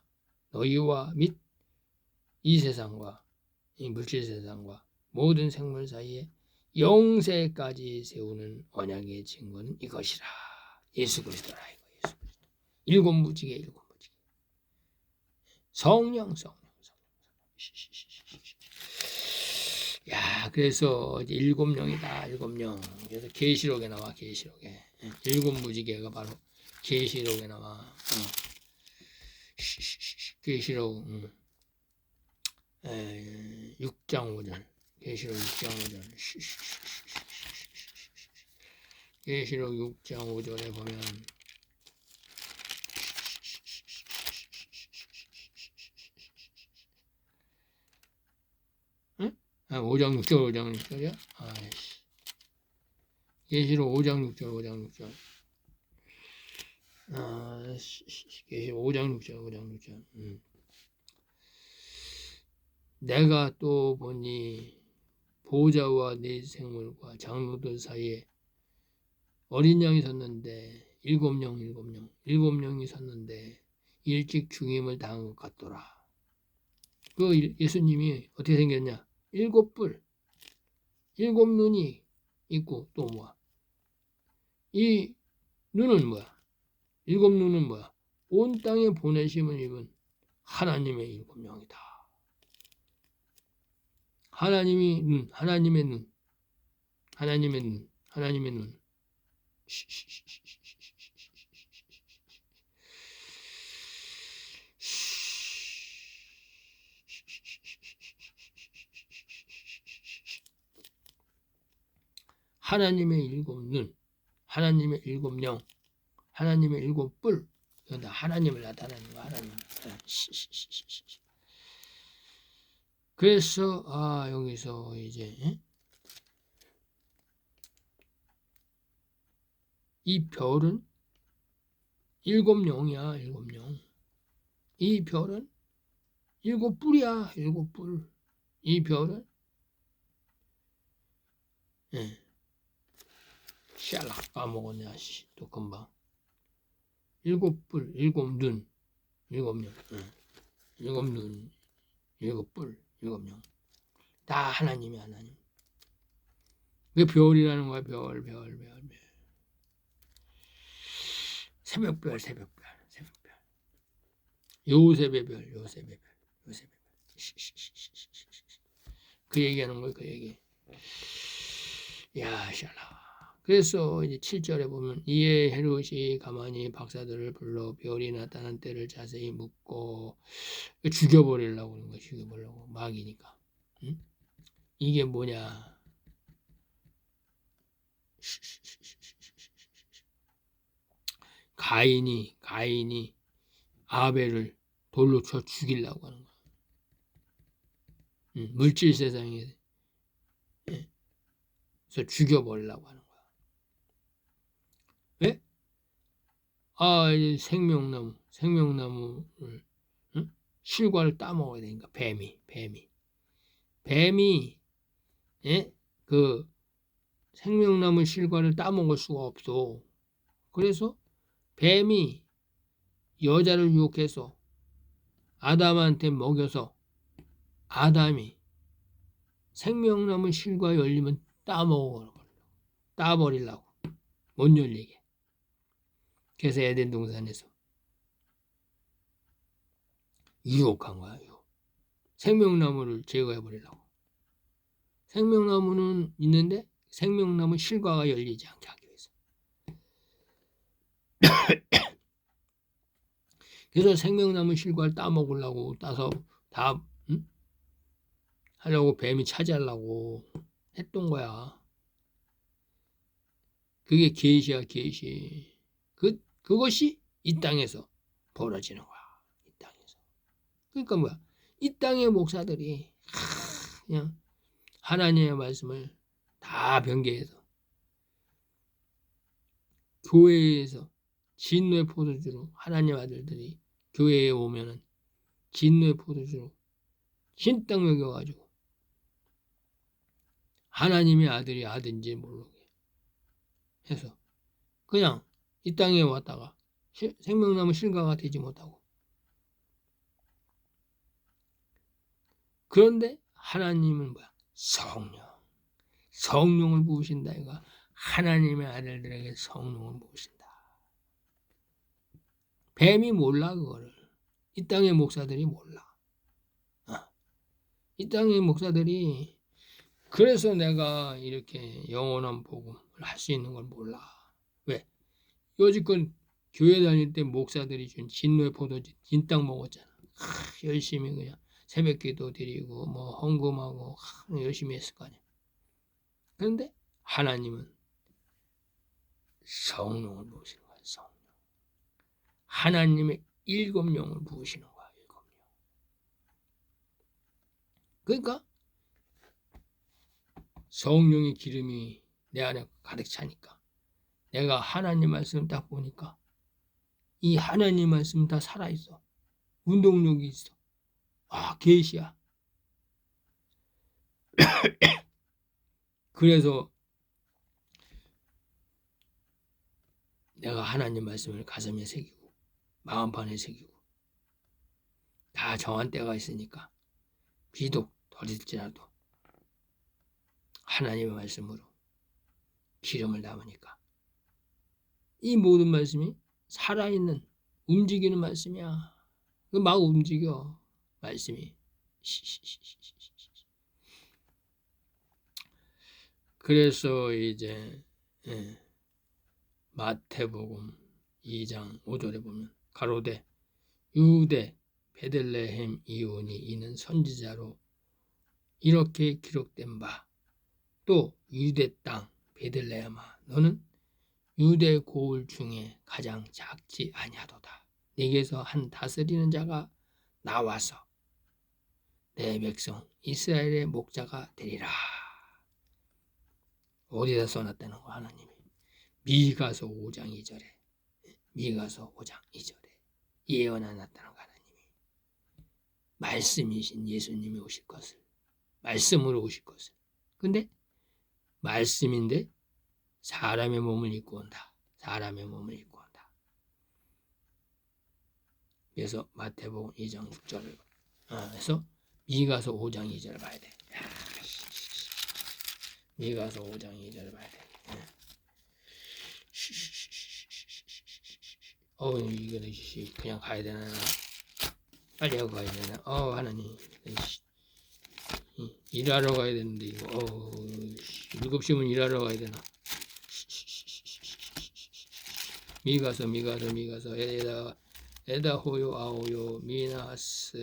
너희와 및 이 세상과 이 물질 세상과 모든 생물 사이에 영세까지 세우는 언약의 증거는 이것이라. 예수 그리스도라. 이거 예수 그리스도. 일곱 무지개. 성령. 야, 그래서 이제 일곱 영이다. 그래서 계시록에 나와. 계시록에 일곱 무지개가 바로 계시록에 나와. 계시록 6장 5절. 계시록 6장 5절. 계시록 6장 5절에 보면 응? 5장 6절 6절이야? 아이씨. 계시록 5장 6절 계시록 5장 6절 내가 또 보니 보좌와 네 생물과 장로들 사이에 어린 양이 섰는데 일곱 영이 섰는데 일찍 죽임을 당한 것 같더라. 그 예수님이 어떻게 생겼냐? 일곱 눈이 있고 또 뭐야? 이 눈은 뭐야? 일곱 눈은 뭐야? 온 땅에 보내심을 입은 하나님의 일곱 영이다. 하나님의 눈. 하나님의 일곱 눈, 하나님의 일곱 영, 하나님의 일곱 뿔. 여기다 하나님을 나타내는 거야. 하나님. 그래서 여기서 이제 이 별은 일곱 영이야. 이 별은 일곱 뿔이야. 이 별은 샬락 까먹었네. 또 금방. 일곱 뿔, 일곱 눈, 일곱 영. 일곱 눈, 일곱 뿔, 일곱 영. 다 하나님이 하나님. 그 별이라는 거야. 별. 새벽별. 요셉의 별. 그 얘기하는 거야. 그 얘기. 야, 샬라. 그래서 이제 7절에 보면 이에 헤롯이 가만히 박사들을 불러 별이 나타난 때를 자세히 묻고 죽여버리려고 그러는 거야. 죽여버리려고. 마귀니까. 응? 이게 뭐냐. 가인이 아벨을 돌로 쳐 죽이려고 하는 거야. 물질 세상에서 죽여버리려고 하는 거야. 왜? 생명나무를 실과를 따먹어야 되니까. 뱀이 그 생명나무 실과를 따먹을 수가 없어. 그래서 뱀이 여자를 유혹해서 아담한테 먹여서 아담이 생명나무 실과 열리면 따버리려고 못 열리게. 그래서 에덴 동산에서 유혹한 거야. 생명나무를 제거해버리려고. 생명나무는 있는데 생명나무 실과가 열리지 않게 하기 위해서. 그래서 생명나무 실과를 따먹으려고 따서 다 하려고 뱀이 차지하려고 했던 거야. 그게 계시야. 그것이 이 땅에서 벌어지는 거야. 이 땅에서. 그러니까 뭐야? 이 땅의 목사들이 그냥 하나님의 말씀을 다 변개해서 교회에서 진노의 포도주로 하나님 아들들이 교회에 오면은 진노의 포도주로 신땅 먹여가지고 하나님의 아들이 아든지 모르게 해서 그냥 이 땅에 왔다가 생명나무 실과가 되지 못하고, 그런데 하나님은 뭐야? 성령을 부으신다. 이거 하나님의 아들들에게 성령을 부으신다. 뱀이 몰라. 그거를 이 땅의 목사들이 몰라. 이 땅의 목사들이 그래서 내가 이렇게 영원한 복음을 할 수 있는 걸 몰라. 왜? 여지껏 교회 다닐 때 목사들이 준 진노의 포도주 진땅 먹었잖아. 열심히 그냥 새벽기도 드리고 뭐 헌금하고 열심히 했을 거 아니야. 그런데 하나님은 성령을 부으시는 거야. 성령. 하나님의 7명을 부으시는 거야. 7명. 그러니까 성령의 기름이 내 안에 가득 차니까 내가 하나님 말씀을 딱 보니까 이 하나님 말씀 다 살아있어. 운동력이 있어. 계시야. 그래서 내가 하나님 말씀을 가슴에 새기고 마음판에 새기고 다 정한 때가 있으니까 비록 덜일지라도 하나님의 말씀으로 기름을 담으니까 이 모든 말씀이 살아있는 움직이는 말씀이야. 막 움직여 말씀이. 그래서 이제 마태복음 2장 5절에 보면 가로되 유대 베들레헴 이온이 이는 선지자로 이렇게 기록된 바, 또 유대 땅 베들레헴아 너는 유대 고을 중에 가장 작지 아니하도다. 네게서 한 다스리는 자가 나와서 내 백성 이스라엘의 목자가 되리라. 어디다 써놨다는 거 하나님이? 미가서 5장 2절에 미가서 5장 2절에 예언해놨다는 거 하나님이. 말씀이신 예수님이 오실 것을, 말씀으로 오실 것을. 근데 말씀인데 사람의 몸을 입고 온다. 사람의 몸을 입고 온다. 그래서 마태복음 2장 6절을 그래서 미가서 5장 2절을 봐야 돼. 미가서 5장 2절을 봐야 돼. 이거는 그냥 가야 되나? 빨리 하고 가야 되나? 하나님. 일하러 가야 되는데 이거 7시면 일하러 가야 되나? 미가서 에다 호요 아오요 미나스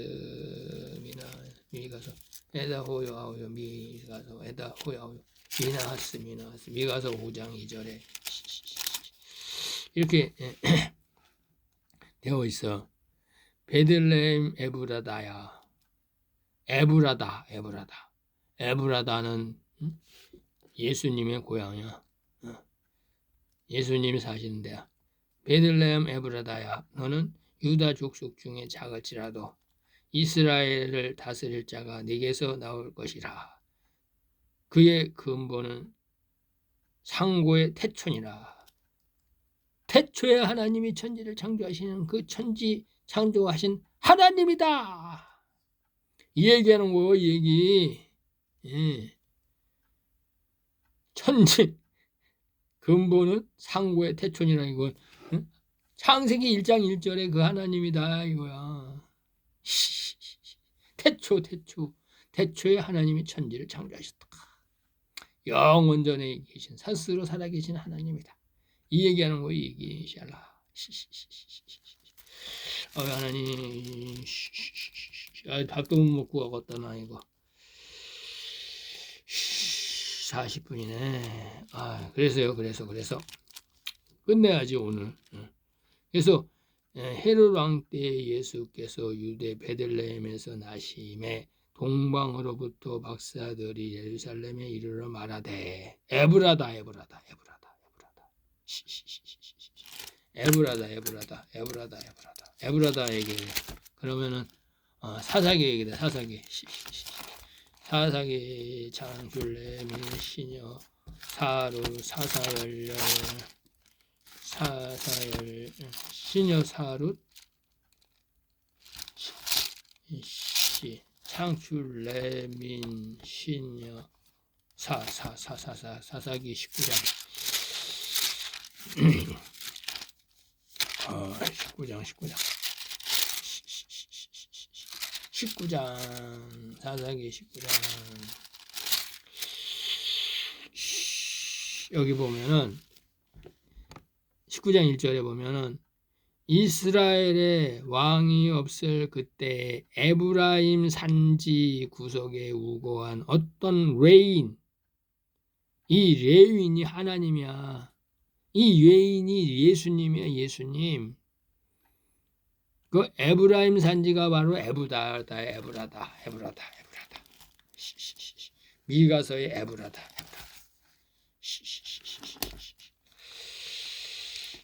미가서 에다 호요 아오요 미가서 에다 호요 아오요 미나스 미가서 5장 2절에 이렇게 되어 있어. 베들레헴 에브라다야. 에브라다는 예수님의 고향이야. 예수님이 사시는 데야. 베들레헴 에브라다야 너는 유다 족속 중에 작을지라도 이스라엘을 다스릴 자가 네게서 나올 것이라. 그의 근본은 상고의 태촌이라. 태초에 하나님이 천지를 창조하시는 그 천지 창조하신 하나님이다. 이 얘기하는 거예요. 이 얘기. 천지 근본은 상고의 태촌이라. 이거 창세기 1장 1절에 그 하나님이다 이거야. 태초에 하나님이 천지를 창조하셨다. 영원전에 계신 스스로 살아계신 하나님이다. 이 얘기하는 거, 이 얘기. 샬라. 하나님. 밥도 못 먹고 가겠다 나 이거. 40분이네. 그래서 끝내야지 오늘. 그래서 헤롯 왕 때 예수께서 유대 베들레헴에서 나심에 동방으로부터 박사들이 예루살렘에 이르러 말하되 에브라다. 에브라다 얘기해. 그러면은 사사기 얘기다. 사사기 창출레 민시녀 사루 사사열 시녀 사루 시 창출레 민시녀 사사기 19장 19장 사사기 19장 여기 보면은 19장 1절에 보면은 이스라엘의 왕이 없을 그때 에브라임 산지 구석에 우거한 어떤 레인, 이 레인이 하나님이야. 이 레인이 예수님이야. 예수님. 그 에브라임 산지가 바로 에브라다. 미가서의 에브라다.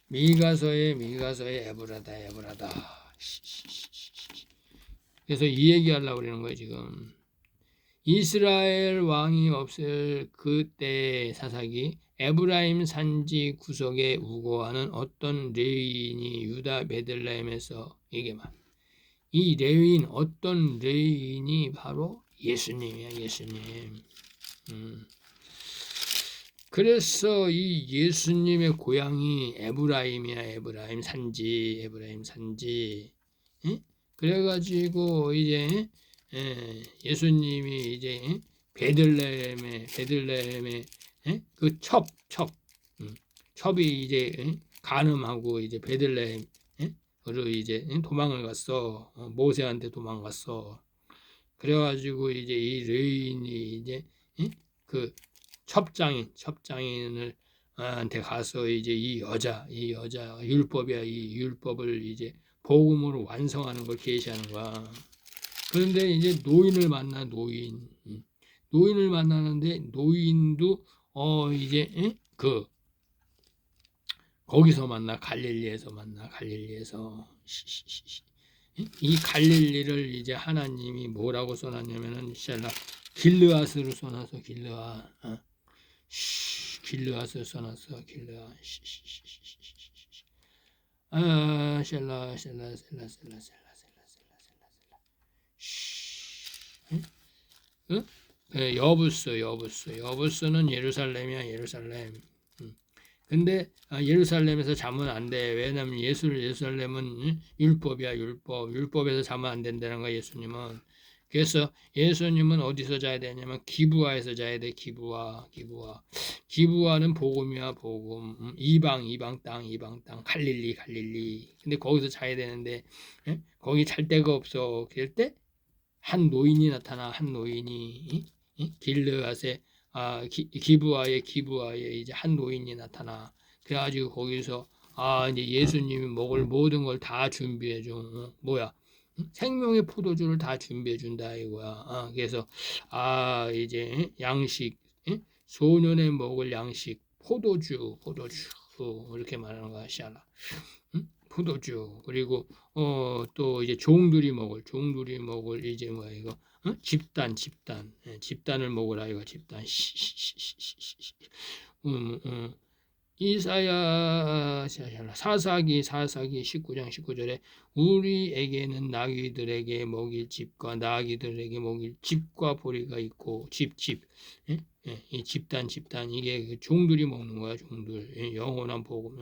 미가서의 에브라다. 그래서 이 얘기하려고 그러는 거예요, 지금. 이스라엘 왕이 없을 그때 사사기 에브라임 산지 구석에 우거하는 어떤 레인이 유다 베들레헴에서 얘기만. 이 레인, 어떤 레인이 바로 예수님이야, 예수님. 그래서 이 예수님의 고향이 에브라임이야. 에브라임 산지. 예? 그래가지고 이제 예수님이 이제 베들레헴에 그 첩이 이제 간음하고 이제 베들레헴으로 이제 도망을 갔어. 모세한테 도망갔어. 그래가지고 이제 이 레인이 이제 그 첩장인을 한테 가서 이제 이 여자 율법이야. 이 율법을 이제 복음으로 완성하는 걸 계시하는 거야. 그런데 이제 노인을 만나는데 노인도 이제 거기서 만나. 갈릴리에서 이 갈릴리를 이제 하나님이 뭐라고 써놨냐면은 길르앗으로 써놨어. 길르앗을 써놨어. 여부스는 예루살렘이야. 예루살렘. 근데 예루살렘에서 자면 안 돼. 왜냐면 예루살렘은 율법이야. 율법에서 자면 안 된다는 거야. 예수님은. 그래서 예수님은 어디서 자야 되냐면 기브아에서 자야 돼. 기브아는 복음이야. 복음. 이방 땅. 갈릴리. 근데 거기서 자야 되는데 거기 잘 데가 없어. 그럴 때 한 노인이 나타나. 길르앗에 기브아에 이제 한 노인이 나타나. 그래가지고 거기서 이제 예수님이 먹을 모든 걸 다 준비해 줘. 생명의 포도주를 다 준비해 준다 이거야. 그래서 이제 양식, 소년에 먹을 양식, 포도주 이렇게 말하는 거야. 샬라. 포도주. 그리고 또 이제 종들이 먹을 이제 이거 집단을 먹으라 이거. 집단. 이사야 사사기 19장 19절에 우리에게는 나귀들에게 먹일 집과 나귀들에게 먹일 집과 보리가 있고 이 집단 이게 종들이 먹는 거야. 종들. 영원한 복음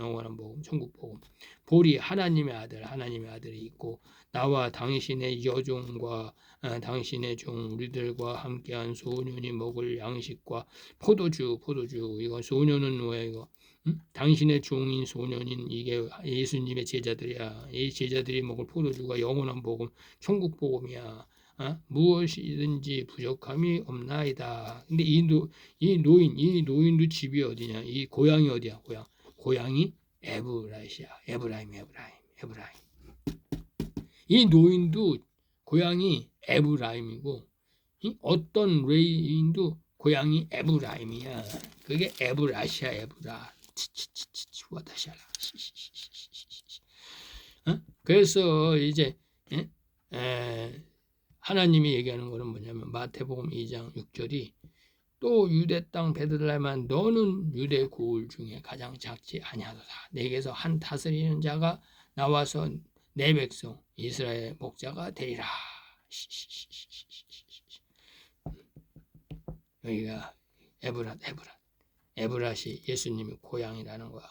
천국 복음. 보리 하나님의 아들이 있고 나와 당신의 여종과 당신의 종 우리들과 함께한 소년이 먹을 양식과 포도주. 이거 소년은 뭐야 이거? 당신의 종인 소년인 이게 예수님의 제자들이야. 이 제자들이 먹을 포도주가 영원한 복음, 천국 복음이야. 무엇이든지 부족함이 없나이다. 근데 이 노인도 집이 어디냐? 이 고향이 어디야? 고향이 에브라임. 이 노인도 고향이 에브라임이고 어떤 레인도 고향이 에브라임이야. 그게 에브라시야. 와다샤라. 그래서 이제 하나님이 얘기하는 거는 뭐냐면 마태복음 2장 6절이 또 유대 땅 베들레헴아 너는 유대 고을 중에 가장 작지 아니하도다. 내게서 한 다스리는 자가 나와서 내 백성 이스라엘 목자가 되리라. 여기가 에브랏이 예수님의 고향이라는 거야.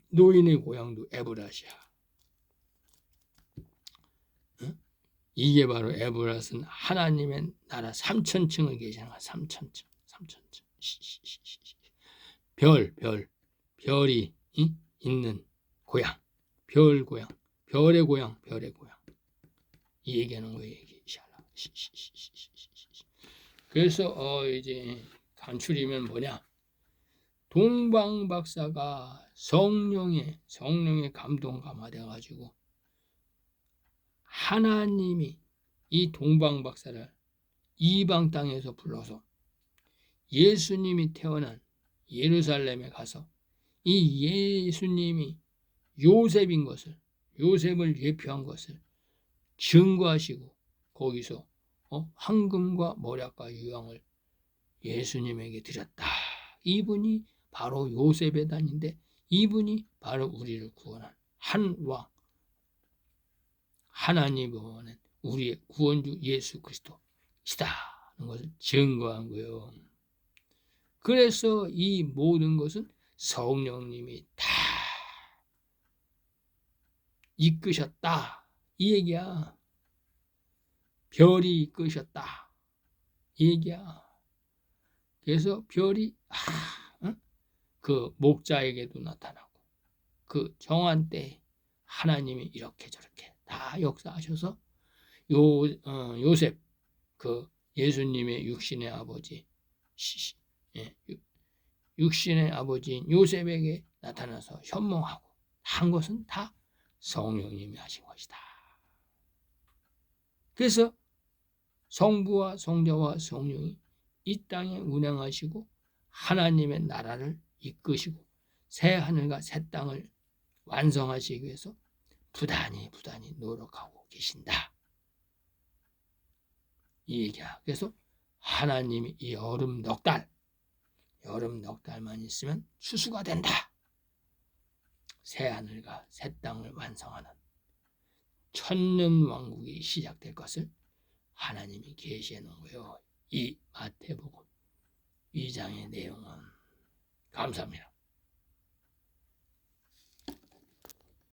노인의 고향도 에브랏이야. 이게 바로 에브랏은 하나님의 나라 3,000층을 계시는 거야. 3,000층. 별이 있는 고향. 별의 고향. 이 얘기하는 거예요. 그래서 이제 간추리면 뭐냐? 동방 박사가 성령의 감동 감화돼 가지고 하나님이 이 동방 박사를 이방 땅에서 불러서 예수님이 태어난 예루살렘에 가서 이 예수님이 요셉을 예표한 것을 증거하시고 거기서 황금과 모략과 유황을 예수님에게 드렸다. 이분이 바로 요셉의 단인데 이분이 바로 우리를 구원한 한 왕, 하나님이 원하는 우리의 구원주 예수 그리스도이다 하는 것을 증거한 거예요. 그래서 이 모든 것은 성령님이 다 이끄셨다 이 얘기야. 별이 이끄셨다 이 얘기야. 그래서 별이 그 목자에게도 나타나고 그 정한 때에 하나님이 이렇게 저렇게 다 역사하셔서 요셉 그 예수님의 육신의 아버지 육신의 아버지인 요셉에게 나타나서 현몽하고 한 것은 다 성령님이 하신 것이다. 그래서 성부와 성자와 성령이 이 땅에 운행하시고 하나님의 나라를 이끄시고 새 하늘과 새 땅을 완성하시기 위해서 부단히 노력하고 계신다. 이 얘기야. 그래서 하나님이 이 여름 넉 달만 있으면 추수가 된다. 새 하늘과 새 땅을 완성하는 천년 왕국이 시작될 것을 하나님이 계시해 놓은 거예요. 이 마태복음 2장의 내용은. 감사합니다.